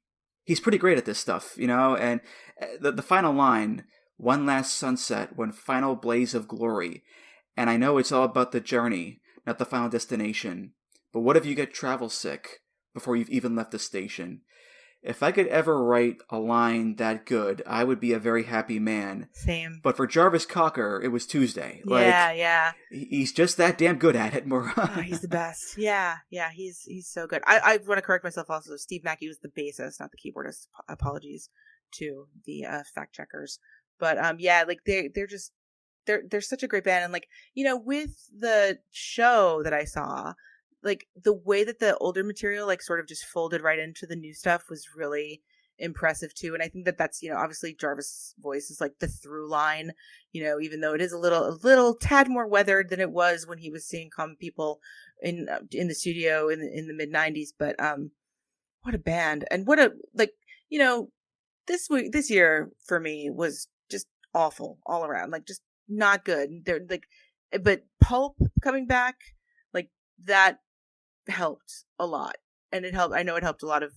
He's pretty great at this stuff, and the final line, one last sunset, one final blaze of glory. And I know it's all about the journey, not the final destination. But what if you get travel sick before you've even left the station? If I could ever write a line that good, I would be a very happy man. Same. But for Jarvis Cocker, it was Tuesday. Yeah. He's just that damn good at it, Maura. Oh, he's the best. Yeah, he's so good. I want to correct myself also. Steve Mackey was the bassist, not the keyboardist. Apologies to the fact checkers. But they're such a great band, and with the show that I saw, the way that the older material sort of just folded right into the new stuff was really impressive too. And I think that's obviously Jarvis' voice is the through line, even though it is a little tad more weathered than it was when he was seeing Common People in the studio in the mid 90s. But what a band, and what a this year for me was just awful all around, just not good. They're but Pulp coming back, that helped a lot, and I know it helped a lot of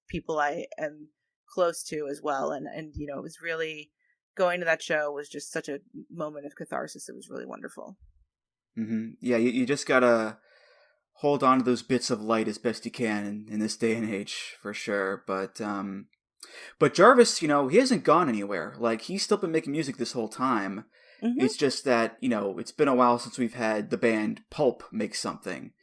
people I am close to as well, and it was really, going to that show was just such a moment of catharsis. It was really wonderful. Mm-hmm. Yeah, you just gotta hold on to those bits of light as best you can in this day and age, for sure. But Jarvis, he hasn't gone anywhere. He's still been making music this whole time. Mm-hmm. It's just that, it's been a while since we've had the band Pulp make something.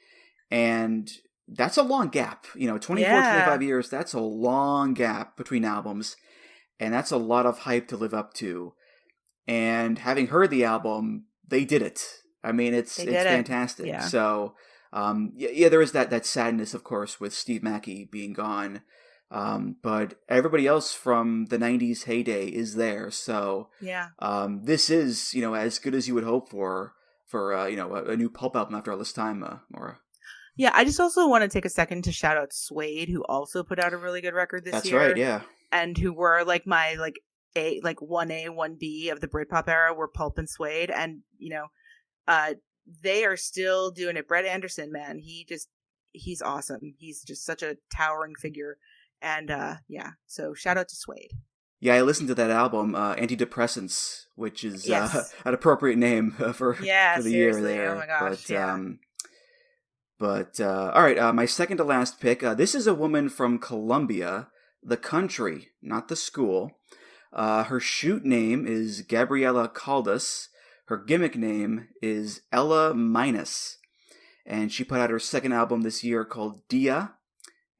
And that's a long gap. 25 years, that's a long gap between albums. And that's a lot of hype to live up to. And having heard the album, they did it. I mean, it's fantastic. Yeah. So, there is that sadness, of course, with Steve Mackey being gone. But everybody else from the 90s heyday is there. So, this is, as good as you would hope for a new Pulp album after all this time, Maura. Yeah, I just also want to take a second to shout out Suede, who also put out a really good record this year. That's right, yeah. And who were my 1A, 1B of the Britpop era were Pulp and Suede, and they are still doing it. Brett Anderson, man, he's awesome. He's just such a towering figure, and so shout out to Suede. Yeah, I listened to that album, Antidepressants, which is an appropriate name for the year there. Oh my gosh, But all right, my second to last pick. This is a woman from Columbia, the country, not the school. Her shoot name is Gabriella Caldas. Her gimmick name is Ella Minus. And she put out her second album this year called Dia.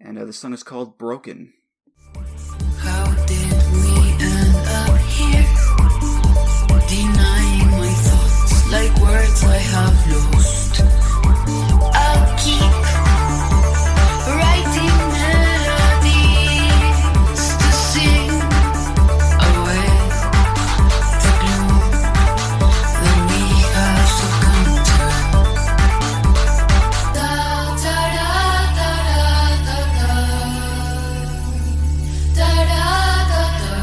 And the song is called Broken. How did we end up here? Denying my thoughts like words I have lost. I'll keep writing melodies to sing away the gloom that we have succumbed to. Da da da da da da da da da da da da.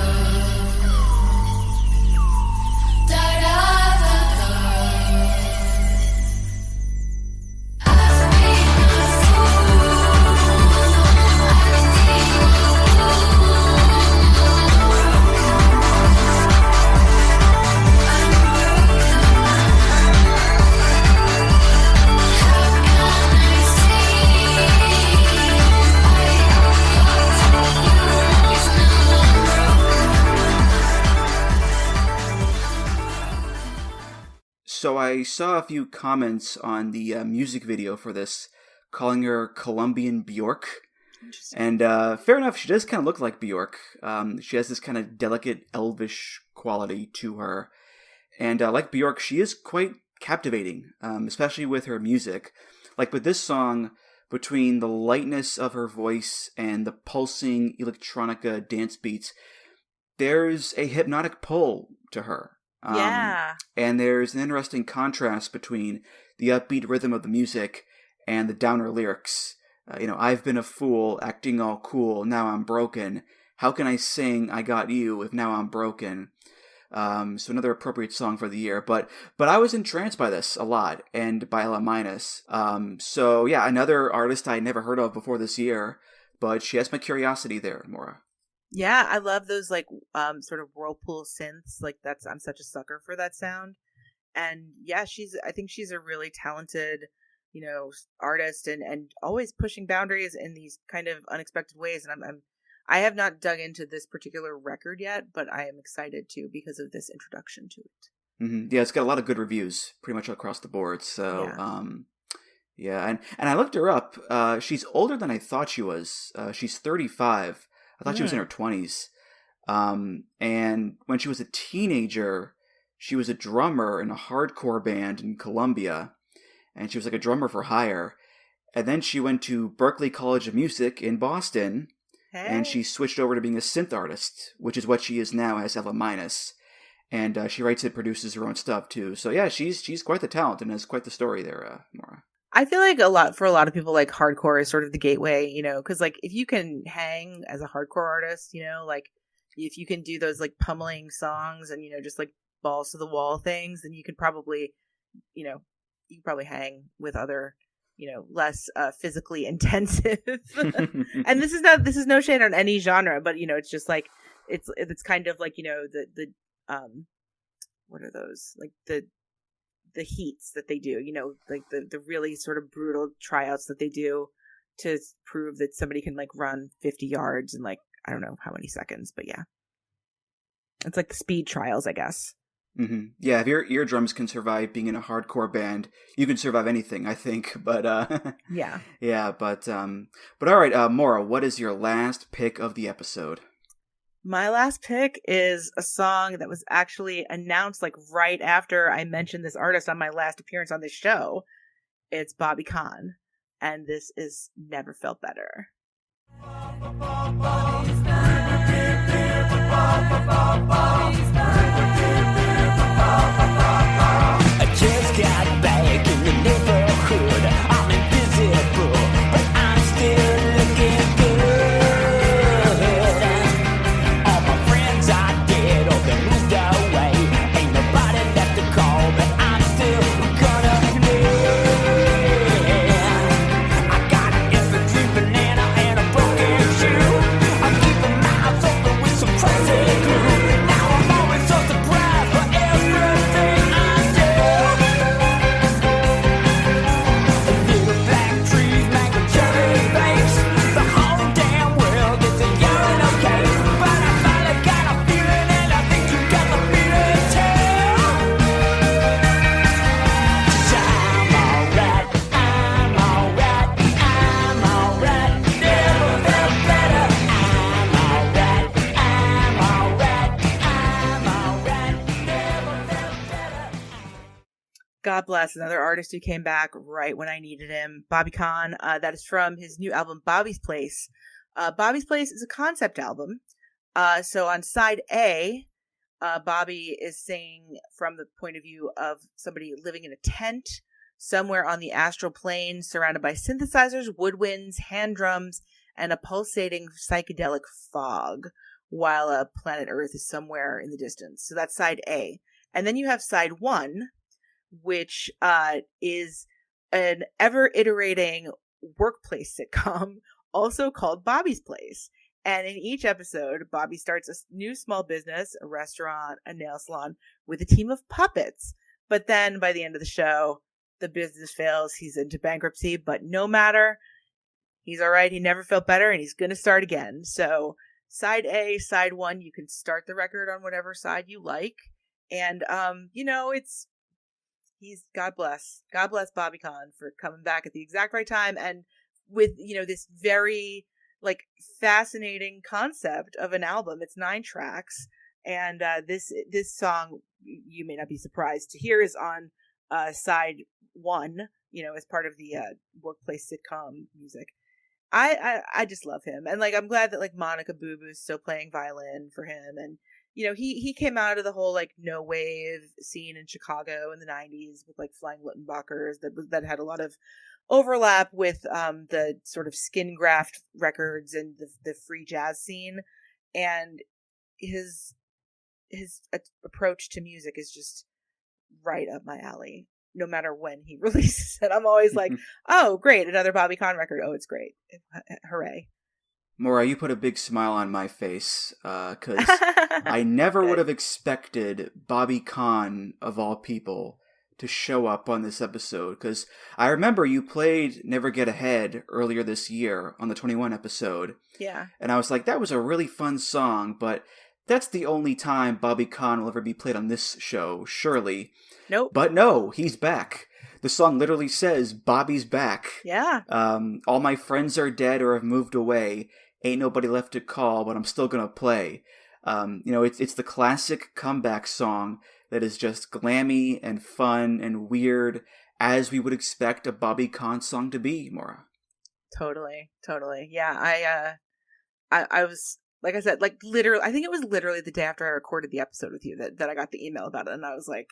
I saw a few comments on the music video for this, calling her Colombian Bjork. And fair enough, she does kind of look like Bjork. She has this kind of delicate, elvish quality to her. And like Bjork, she is quite captivating, especially with her music. Like with this song, between the lightness of her voice and the pulsing electronica dance beats, there's a hypnotic pull to her. And there's an interesting contrast between the upbeat rhythm of the music and the downer lyrics. I've been a fool, acting all cool, now I'm broken. How can I sing I got you if now I'm broken? So another appropriate song for the year. But I was entranced by this a lot, and by L-. So yeah, another artist I never heard of before this year, but she has my curiosity there, Maura. Yeah, I love those like sort of whirlpool synths. Like I'm such a sucker for that sound. And yeah, I think she's a really talented, artist and always pushing boundaries in these kind of unexpected ways. And I have not dug into this particular record yet, but I am excited to because of this introduction to it. Mm-hmm. Yeah, it's got a lot of good reviews pretty much across the board. So yeah, and I looked her up. She's older than I thought she was. She's 35. I thought she was in her 20s. And when she was a teenager, she was a drummer in a hardcore band in Colombia. And she was like a drummer for hire. And then she went to Berklee College of Music in Boston. Hey. And she switched over to being a synth artist, which is what she is now as L-. And she writes and produces her own stuff too. So yeah, she's quite the talent and has quite the story there, Maura. I feel like for a lot of people, like hardcore is sort of the gateway, because like if you can hang as a hardcore artist, like if you can do those like pummeling songs and, just like balls to the wall things, then you could probably, hang with other, less physically intensive. And this is no shade on any genre, but, it's just like, it's kind of like, the what are those? Like the heats that they do, like the really sort of brutal tryouts that they do to prove that somebody can like run 50 yards in like, I don't know how many seconds, but yeah. It's like the speed trials, I guess. Mm-hmm. Yeah, if your eardrums can survive being in a hardcore band, you can survive anything, I think. But yeah. Yeah, but all right, Maura, what is your last pick of the episode? My last pick is a song that was actually announced like right after I mentioned this artist on my last appearance on this show. It's Bobby Conn, and this is Never Felt Better. I just got back in the neighborhood. I'm invisible, but I'm still looking good. All my friends are dead or they moved away. Ain't nobody left to call, but I'm still gonna play. I got an infantry banana and a broken shoe. I keep my mouth open with some crazy glue. Now I'm always so surprised for everything I do. Little black trees make a cherry face. The whole damn world gets a yarn, okay. But I finally got a feeling, and I think you got the feeling too. 'Cause I'm alright, I'm alright, I'm alright. Never felt better. I'm alright, I'm alright, I'm alright. Never felt better. God bless, another artist who came back right when I needed him. Bobby Conn. That is from his new album, Bobby's Place. Bobby's Place is a concept album. So on side A, Bobby is singing from the point of view of somebody living in a tent somewhere on the astral plane, surrounded by synthesizers, woodwinds, hand drums, and a pulsating psychedelic fog, while planet Earth is somewhere in the distance. So that's side A. And then you have side 1, which is an ever-iterating workplace sitcom, also called Bobby's Place. And in each episode, Bobby starts a new small business, a restaurant, a nail salon, with a team of puppets. But then by the end of the show, the business fails. He's into bankruptcy, but no matter. He's all right. He never felt better, and he's going to start again. So side A, side 1, you can start the record on whatever side you like. And, he's God bless Bobby Conn for coming back at the exact right time, and with, you know, this very like fascinating concept of an album. It's 9 tracks, and this song, you may not be surprised to hear, is on side 1, you know, as part of the workplace sitcom music. I just love him, and like I'm glad that like Monica Boo Boo's still playing violin for him, and you know he came out of the whole like no wave scene in Chicago in the 90s with like Flying Luttenbachers that had a lot of overlap with the sort of Skin Graft records and the free jazz scene, and his approach to music is just right up my alley. No matter when he releases it, I'm always like, oh, great, another Bobby Conn record. Oh, it's great. Hooray. Maura, you put a big smile on my face, because I never would have expected Bobby Conn, of all people, to show up on this episode. Because I remember you played Never Get Ahead earlier this year on the 21 episode. Yeah. And I was like, that was a really fun song, but that's the only time Bobby Conn will ever be played on this show, surely. Nope. But no, he's back. The song literally says, Bobby's back. Yeah. All my friends are dead or have moved away. Ain't nobody left to call, but I'm still gonna play. You know, it's the classic comeback song that is just glammy and fun and weird, as we would expect a Bobby Conn song to be, Maura. Totally. Yeah, I was, like I said, like literally, I think it was literally the day after I recorded the episode with you that I got the email about it, and I was like,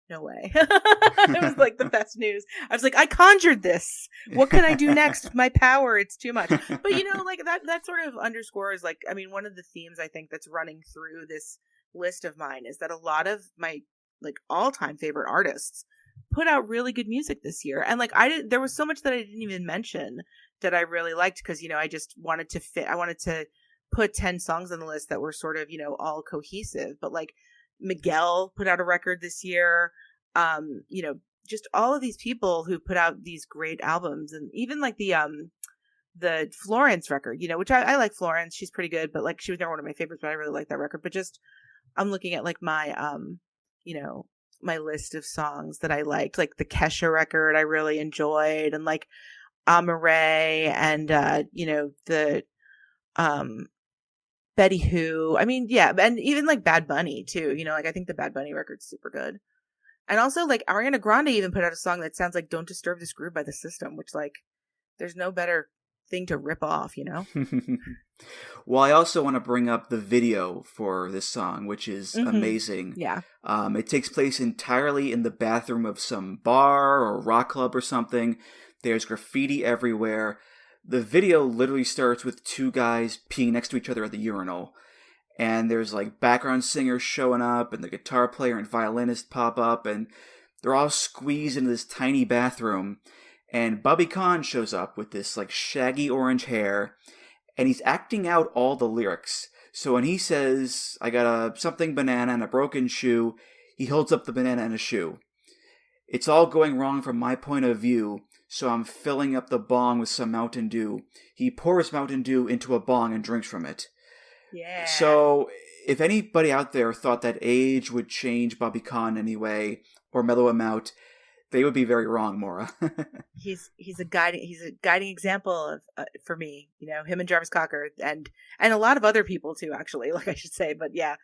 no way. It was like the best news. I was like, I conjured this. What can I do next? My power, it's too much. But you know, like that sort of underscores, like, I mean, one of the themes I think that's running through this list of mine is that a lot of my like all-time favorite artists put out really good music this year. And like there was so much that I didn't even mention that I really liked, because, you know, I just wanted to I wanted to put 10 songs on the list that were sort of, you know, all cohesive. But like Miguel put out a record this year. You know, just all of these people who put out these great albums, and even like the Florence record, you know, which I like Florence. She's pretty good, but like she was never one of my favorites, but I really like that record. But just I'm looking at like my you know, my list of songs that I liked, like the Kesha record I really enjoyed, and like Amore, and you know, the Betty Who. I mean, yeah, and even like Bad Bunny too. You know, like I think the Bad Bunny record's super good. And also like Ariana Grande even put out a song that sounds like Don't Disturb This Groove by The System, which like there's no better thing to rip off, you know? Well, I also want to bring up the video for this song, which is amazing. Yeah. It takes place entirely in the bathroom of some bar or rock club or something. There's graffiti everywhere. The video literally starts with 2 guys peeing next to each other at the urinal. And there's like background singers showing up, and the guitar player and violinist pop up, and they're all squeezed into this tiny bathroom. And Bobby Conn shows up with this like shaggy orange hair, and he's acting out all the lyrics. So when he says, I got a something banana and a broken shoe, he holds up the banana and a shoe. It's all going wrong from my point of view, so I'm filling up the bong with some Mountain Dew. He pours Mountain Dew into a bong and drinks from it. Yeah. So if anybody out there thought that age would change Bobby Conn anyway, or mellow him out, they would be very wrong, Maura. He's a guiding example of for me, you know, him and Jarvis Cocker, and a lot of other people too, actually, like I should say. But yeah,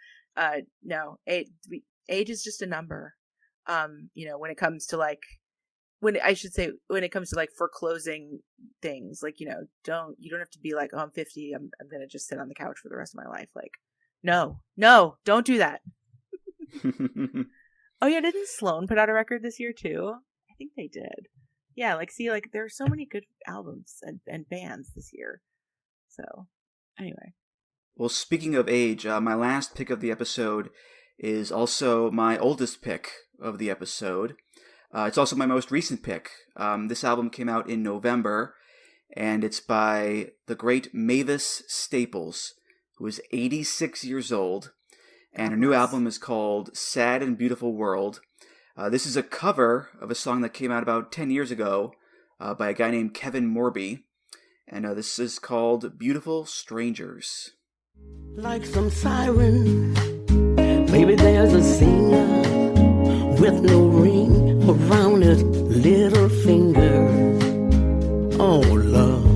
no, age is just a number. You know, when it comes to like, when it comes to like foreclosing things, like, you know, you don't have to be like, oh, I'm 50, I'm gonna just sit on the couch for the rest of my life. Like, no, don't do that. Oh yeah, didn't Sloan put out a record this year too? I think they did. Yeah, like, see, like there are so many good albums and bands this year. So anyway. Well, speaking of age, my last pick of the episode is also my oldest pick of the episode. It's also my most recent pick. This album came out in November, and it's by the great Mavis Staples, who is 86 years old, and her new album is called Sad and Beautiful World. This is a cover of a song that came out about 10 years ago by a guy named Kevin Morby, and this is called Beautiful Strangers. Like some siren, maybe there's a singer with no ring around his little finger. Oh, love.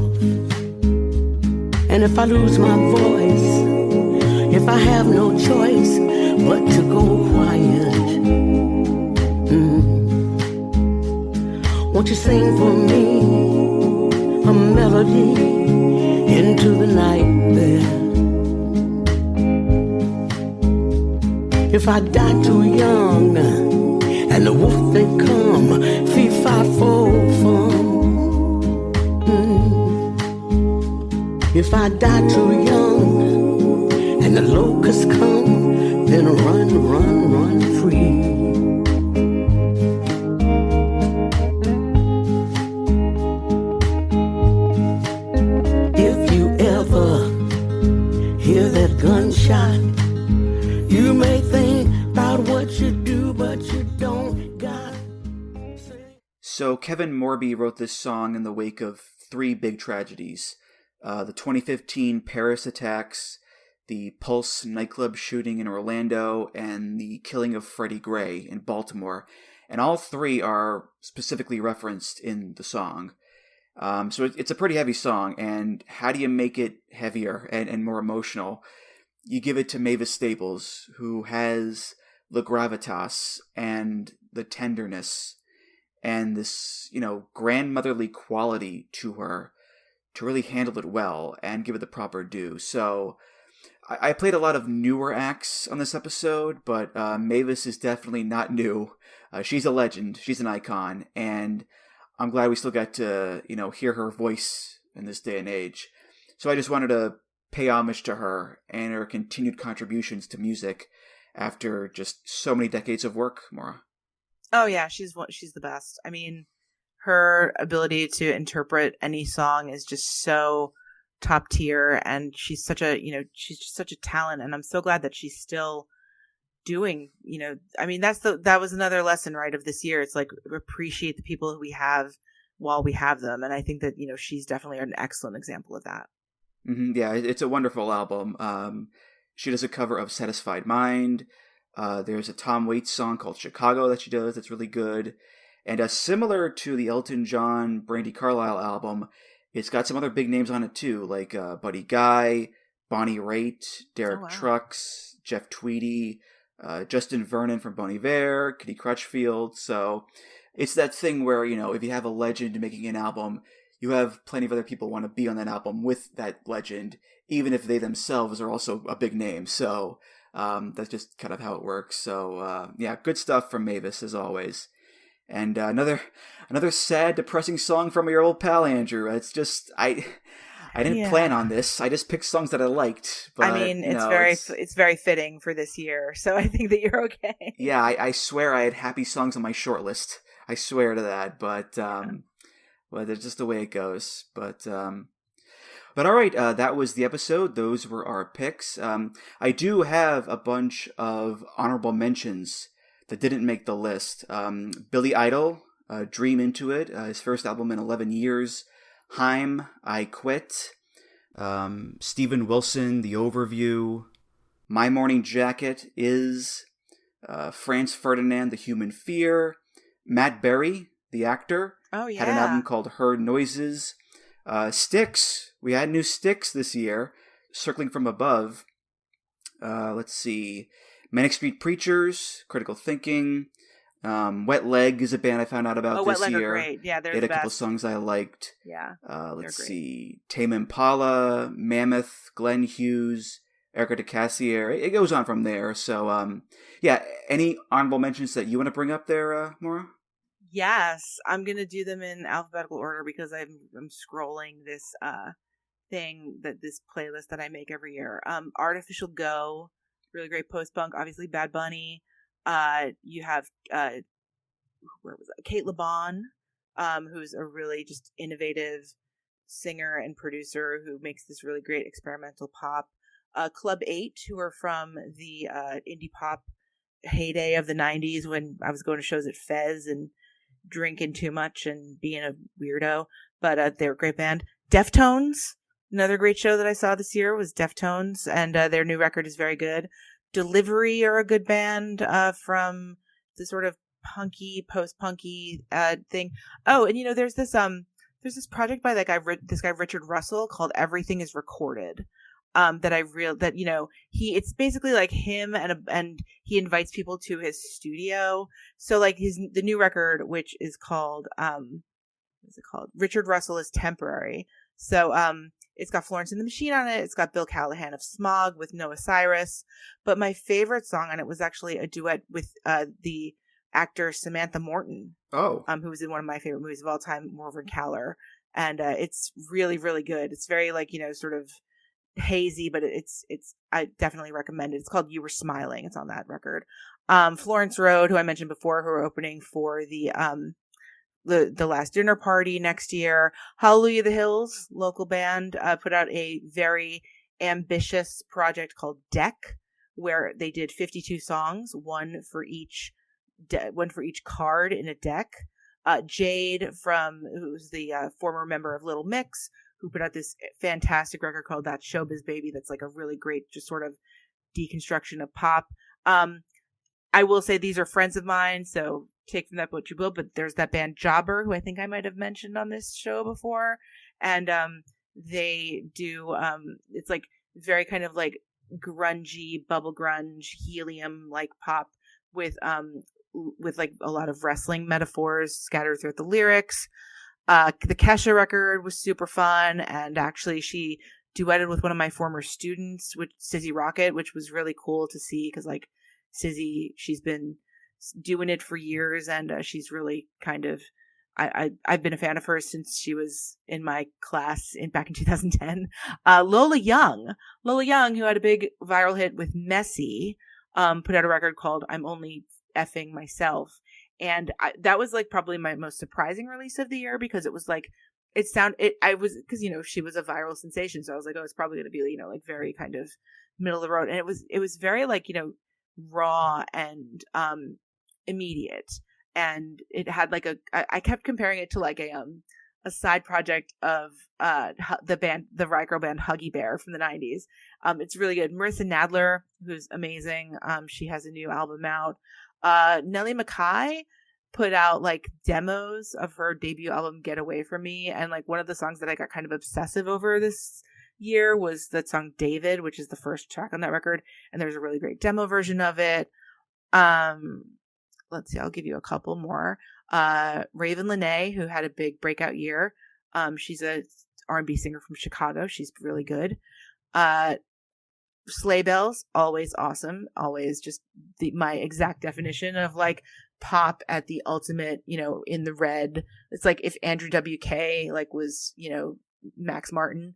And if I lose my voice, if I have no choice but to go quiet, won't you sing for me a melody into the night there? If I die too young and the wolf they come, fee-fi-fo-fum. If I die too young and the locusts come, then run, run, run free. If you ever hear that gunshot, you may think about what you do, but you don't got. So Kevin Morby wrote this song in the wake of three big tragedies. The 2015 Paris attacks, the Pulse nightclub shooting in Orlando, and the killing of Freddie Gray in Baltimore. And all three are specifically referenced in the song. So it's a pretty heavy song, and how do you make it heavier and more emotional? You give it to Mavis Staples, who has the gravitas and the tenderness and this, grandmotherly quality to her to really handle it well and give it the proper due. So I played a lot of newer acts on this episode, but Mavis is definitely not new. She's a legend. She's an icon. And I'm glad we still got to, hear her voice in this day and age. So I just wanted to pay homage to her and her continued contributions to music after just so many decades of work, Maura. Oh yeah, she's the best. I mean, her ability to interpret any song is just so top tier, and she's just such a talent, and I'm so glad that she's still doing, I mean, that was another lesson, right, of this year. It's like, appreciate the people who we have while we have them, and I think that, she's definitely an excellent example of that. Mm-hmm, yeah, it's a wonderful album. She does a cover of Satisfied Mind. There's a Tom Waits song called Chicago that she does that's really good. And similar to the Elton John Brandi Carlile album, it's got some other big names on it too, like Buddy Guy, Bonnie Raitt, Derek Trucks, Jeff Tweedy, Justin Vernon from Bon Iver, Kitty Crutchfield. So it's that thing where, if you have a legend making an album, you have plenty of other people want to be on that album with that legend, even if they themselves are also a big name. So that's just kind of how it works. So yeah, good stuff from Mavis as always. And another sad, depressing song from your old pal Andrew. It's just I didn't plan on this. I just picked songs that I liked. But, I mean, it's very fitting for this year. So I think that you're okay. Yeah, I swear I had happy songs on my short list. I swear to that. But well, that's just the way it goes. But all right, that was the episode. Those were our picks. I do have a bunch of honorable mentions that didn't make the list. Billy Idol, Dream Into It, his first album in 11 years. Haim, I Quit. Steven Wilson, The Overview. My Morning Jacket is. Franz Ferdinand, The Human Fear. Matt Berry, the actor, had an album called Heard Noises. Styx, we had new Styx this year. Circling from Above. Let's see. Manic Street Preachers, Critical Thinking. Wet Leg is a band I found out about this Wet Leg year. Are great. Yeah, they're they had the a couple best. songs I liked. Yeah. Let's see. Tame Impala, Mammoth, Glenn Hughes, Erica DeCassier. It goes on from there. So, yeah, any honorable mentions that you want to bring up there, Maura? Yes, I'm going to do them in alphabetical order because I'm scrolling this this playlist that I make every year. Artificial Go, really great post-punk. Obviously, Bad Bunny. You have Kate LeBon, who's a really just innovative singer and producer who makes this really great experimental pop. Club 8, who are from the indie pop heyday of the 90s when I was going to shows at Fez and drinking too much and being a weirdo. But they're a great band. Deftones, another great show that I saw this year was Deftones, and their new record is very good. Delivery are a good band from the sort of punky, post-punky thing. Oh, and there's this project by this guy Richard Russell called Everything Is Recorded. It's basically like him and he invites people to his studio. So like the new record, which is called what's it called? Richard Russell is Temporary. So it's got Florence and the Machine on it. It's got Bill Callahan of Smog with Noah Cyrus. But my favorite song on it was actually a duet with the actor Samantha Morton. Oh. Who was in one of my favorite movies of all time, Morven Caller. And it's really, really good. It's very like, sort of hazy, but I definitely recommend it. It's called You Were Smiling. It's on that record. Florence Road, who I mentioned before, who are opening for the Last Dinner Party next year. Hallelujah the Hills, local band, put out a very ambitious project called Deck, where they did 52 songs, one for each card in a deck. Jade, who's the former member of Little Mix, who put out this fantastic record called That Showbiz Baby. That's like a really great, just sort of deconstruction of pop. I will say these are friends of mine, so take from that what you will, but there's that band Jobber, who I think I might have mentioned on this show before. And they do, it's like very kind of like grungy, bubble grunge, helium like pop with like a lot of wrestling metaphors scattered throughout the lyrics. The Kesha record was super fun, and actually she duetted with one of my former students, which Sizzy Rocket, which was really cool to see because like Sizzy, she's been doing it for years, and she's really kind of I've been a fan of hers since she was in my class back in 2010. Lola Young, who had a big viral hit with Messy, put out a record called I'm Only Effing Myself. And that was like probably my most surprising release of the year, because it was like, because she was a viral sensation. So I was like, oh, it's probably going to be, like very kind of middle of the road. And it was very like, raw and immediate. And it had like I kept comparing it to like a side project of the riot girl band Huggy Bear from the 90s. It's really good. Marissa Nadler, who's amazing. She has a new album out. Nellie McKay put out like demos of her debut album Get Away From Me, and like one of the songs that I got kind of obsessive over this year was that song David, which is the first track on that record, and there's a really great demo version of it. Let's see, I'll give you a couple more. Raven Lenae, who had a big breakout year. She's a R&B singer from Chicago. She's really good. Sleigh Bells, always awesome. Always just my exact definition of like pop at the ultimate, in the red. It's like if Andrew WK like was, Max Martin.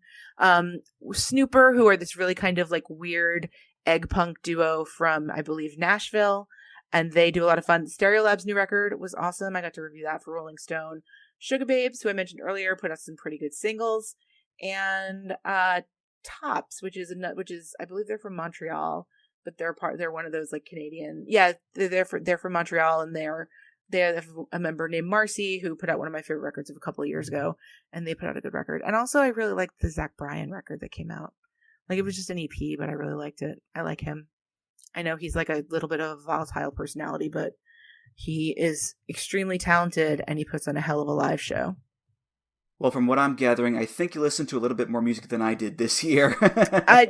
Snooper, who are this really kind of like weird egg punk duo from, I believe, Nashville. And they do a lot of fun. Stereolab's new record was awesome. I got to review that for Rolling Stone. Sugar Babes, who I mentioned earlier, put out some pretty good singles. And Tops, which is I believe they're from Montreal, but they're one of those like Canadian. Yeah, they're from Montreal, and they have a member named Marcy who put out one of my favorite records of a couple of years ago, and they put out a good record. And also I really liked the Zach Bryan record that came out. Like it was just an EP, but I really liked it. I like him. I know he's like a little bit of a volatile personality, but he is extremely talented, and he puts on a hell of a live show. Well, from what I'm gathering, I think you listened to a little bit more music than I did this year. I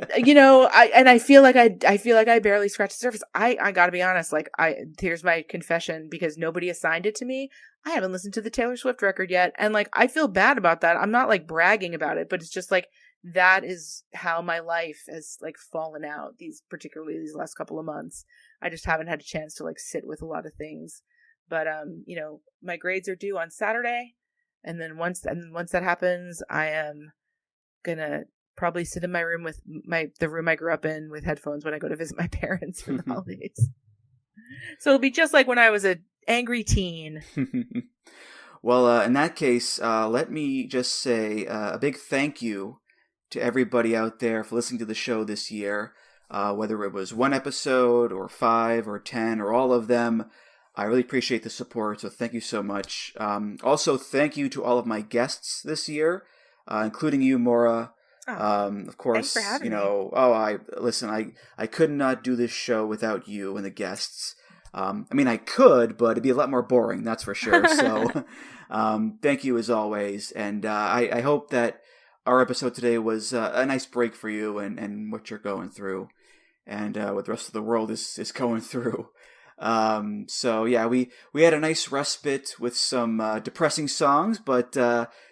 feel like I barely scratched the surface. I gotta be honest, like here's my confession, because nobody assigned it to me. I haven't listened to the Taylor Swift record yet, and like I feel bad about that. I'm not like bragging about it, but it's just like that is how my life has like fallen out particularly these last couple of months. I just haven't had a chance to like sit with a lot of things. But my grades are due on Saturday. And then once that happens, I am gonna probably sit in my room with the room I grew up in with headphones when I go to visit my parents for the holidays. So it'll be just like when I was an angry teen. Well, in that case, let me just say a big thank you to everybody out there for listening to the show this year. Whether it was one episode or 5 or 10 or all of them, I really appreciate the support, so thank you so much. Also, thank you to all of my guests this year, including you, Maura. Of course, thanks for having me. I could not do this show without you and the guests. I mean, I could, but it'd be a lot more boring, that's for sure. So thank you as always. And I hope that our episode today was a nice break for you and what you're going through and what the rest of the world is going through. So yeah, we had a nice respite with some depressing songs, but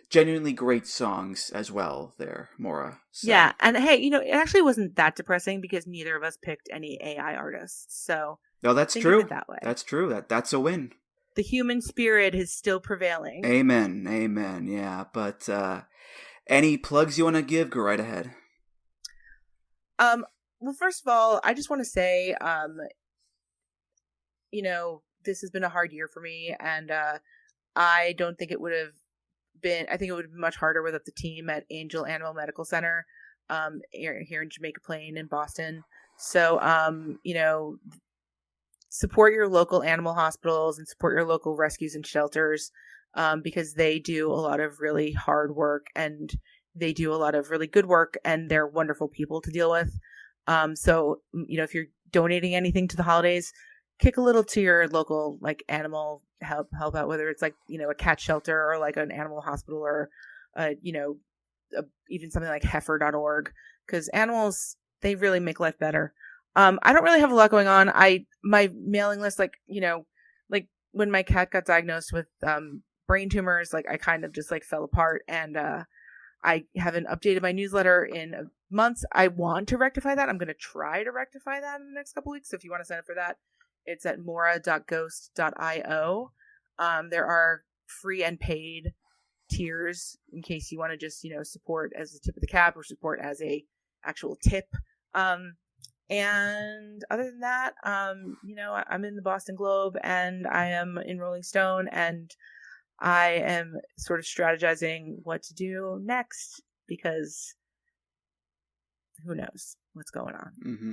genuinely great songs as well there, Maura. So. Yeah, and hey, it actually wasn't that depressing because neither of us picked any AI artists. So no, that's think true. of it that way. That's true. That's a win. The human spirit is still prevailing. Amen. Yeah, but any plugs you want to give? Go right ahead. Well, first of all, I just want to say, this has been a hard year for me, and I don't think it would have been. I think it would have been much harder without the team at Angel Animal Medical Center here in Jamaica Plain in Boston. So, support your local animal hospitals and support your local rescues and shelters because they do a lot of really hard work and they do a lot of really good work, and they're wonderful people to deal with. So, if you're donating anything to the holidays, kick a little to your local animal help out, whether it's a cat shelter or an animal hospital or even something like heifer.org, because animals, they really make life better. I don't really have a lot going on. My mailing list, when my cat got diagnosed with brain tumors, I kind of just fell apart, and I haven't updated my newsletter in months. I want to rectify that. I'm going to try to rectify that in the next couple weeks. So if you want to sign up for that, it's at maura.ghost.io. There are free and paid tiers in case you want to just, support as a tip of the cap or support as a actual tip. And other than that, I'm in the Boston Globe and I am in Rolling Stone, and I am sort of strategizing what to do next because who knows what's going on. Mm-hmm.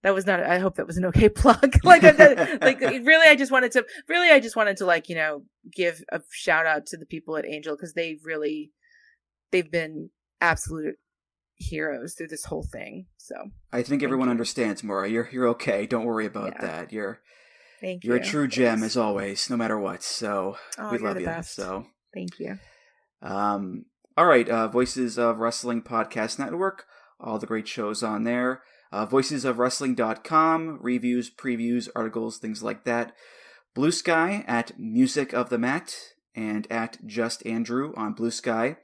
That was not. I hope that was an okay plug. Really, I just wanted to give a shout out to the people at Angel because they've been absolute heroes through this whole thing. So I think everyone understands, Maura. You're okay. Don't worry about that. You're a true gem as always, no matter what. So we love you. Best. So thank you. All right, Voices of Wrestling Podcast Network. All the great shows on there. Voicesofwrestling.com, reviews, previews, articles, things like that. Bluesky at Music of the Mat and at Just Andrew on Bluesky.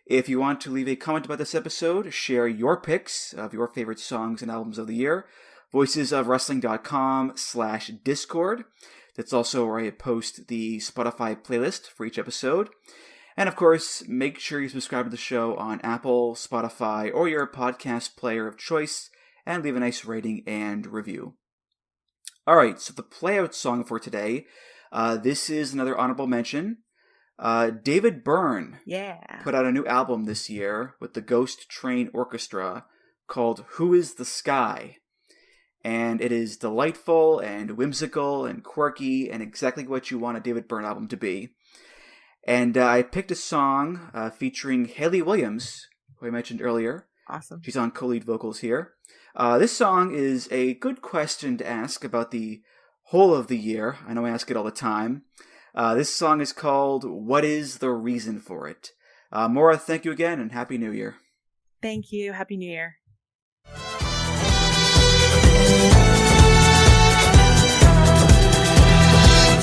If you want to leave a comment about this episode, share your picks of your favorite songs and albums of the year. Voicesofwrestling.com/Discord. That's also where I post the Spotify playlist for each episode. And of course, make sure you subscribe to the show on Apple, Spotify, or your podcast player of choice, and leave a nice rating and review. All right, so the playout song for today, this is another honorable mention. David Byrne put out a new album this year with the Ghost Train Orchestra called Who is the Sky? And it is delightful and whimsical and quirky and exactly what you want a David Byrne album to be. And I picked a song featuring Hayley Williams, who I mentioned earlier. Awesome. She's on co-lead vocals here. This song is a good question to ask about the whole of the year. I know I ask it all the time. This song is called What is the Reason for It? Maura, thank you again, and Happy New Year. Thank you. Happy New Year.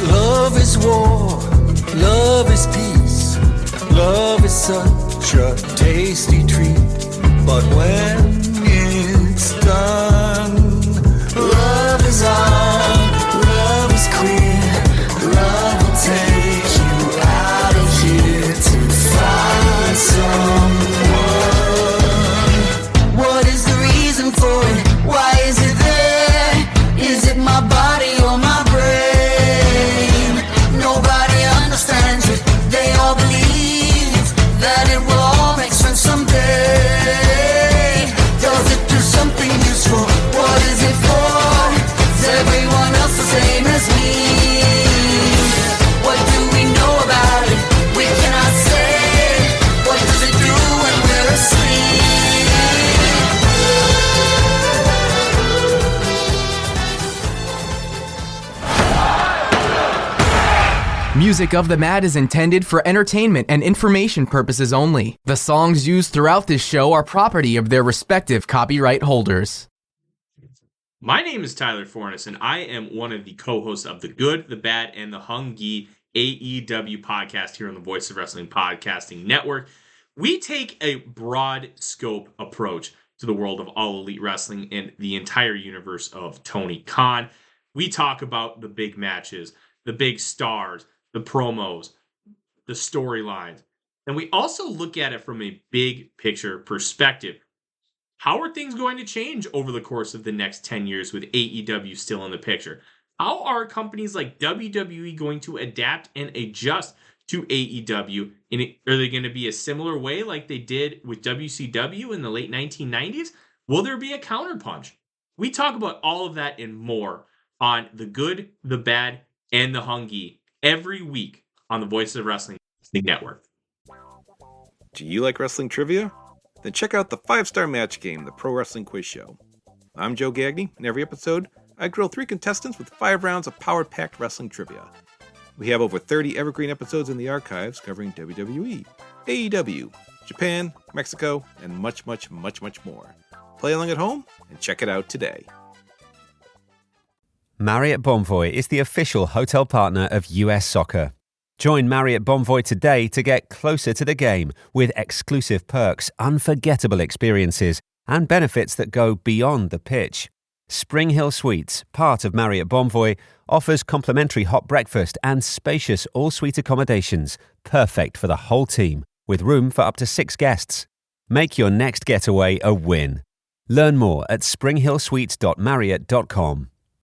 Love is war, love is peace, love is such a tasty treat. But when it's done, love is on, love is queer, love will take you out of here to find someone. What is the reason for it? Why is it there? Is it my body or my brain? Nobody understands it. They all believe that it will all make sense someday. music of the Mat is intended for entertainment and information purposes only. The songs used throughout this show are property of their respective copyright holders. My name is Tyler Fornes, and I am one of the co-hosts of the Good, the Bad, and the Hung-Gi AEW podcast here on the Voice of Wrestling Podcasting Network. We take a broad scope approach to the world of All Elite Wrestling and the entire universe of Tony Khan. We talk about the big matches, the big stars, the promos, the storylines, and we also look at it from a big picture perspective. How are things going to change over the course of the next 10 years with AEW still in the picture? How are companies like WWE going to adapt and adjust to AEW? Are they going to be a similar way like they did with WCW in the late 1990s? Will there be a counterpunch? We talk about all of that and more on The Good, the Bad, and the Hung-Gi every week on the Voice of Wrestling Network. Do you like wrestling trivia? Then check out the 5-Star Match Game, the Pro Wrestling Quiz Show. I'm Joe Gagney, and every episode, I grill 3 contestants with 5 rounds of power-packed wrestling trivia. We have over 30 evergreen episodes in the archives covering WWE, AEW, Japan, Mexico, and much, much, much, much more. Play along at home and check it out today. Marriott Bonvoy is the official hotel partner of US Soccer. Join Marriott Bonvoy today to get closer to the game with exclusive perks, unforgettable experiences, and benefits that go beyond the pitch. Spring Hill Suites, part of Marriott Bonvoy, offers complimentary hot breakfast and spacious all-suite accommodations, perfect for the whole team, with room for up to 6 guests. Make your next getaway a win. Learn more at springhillsuites.marriott.com.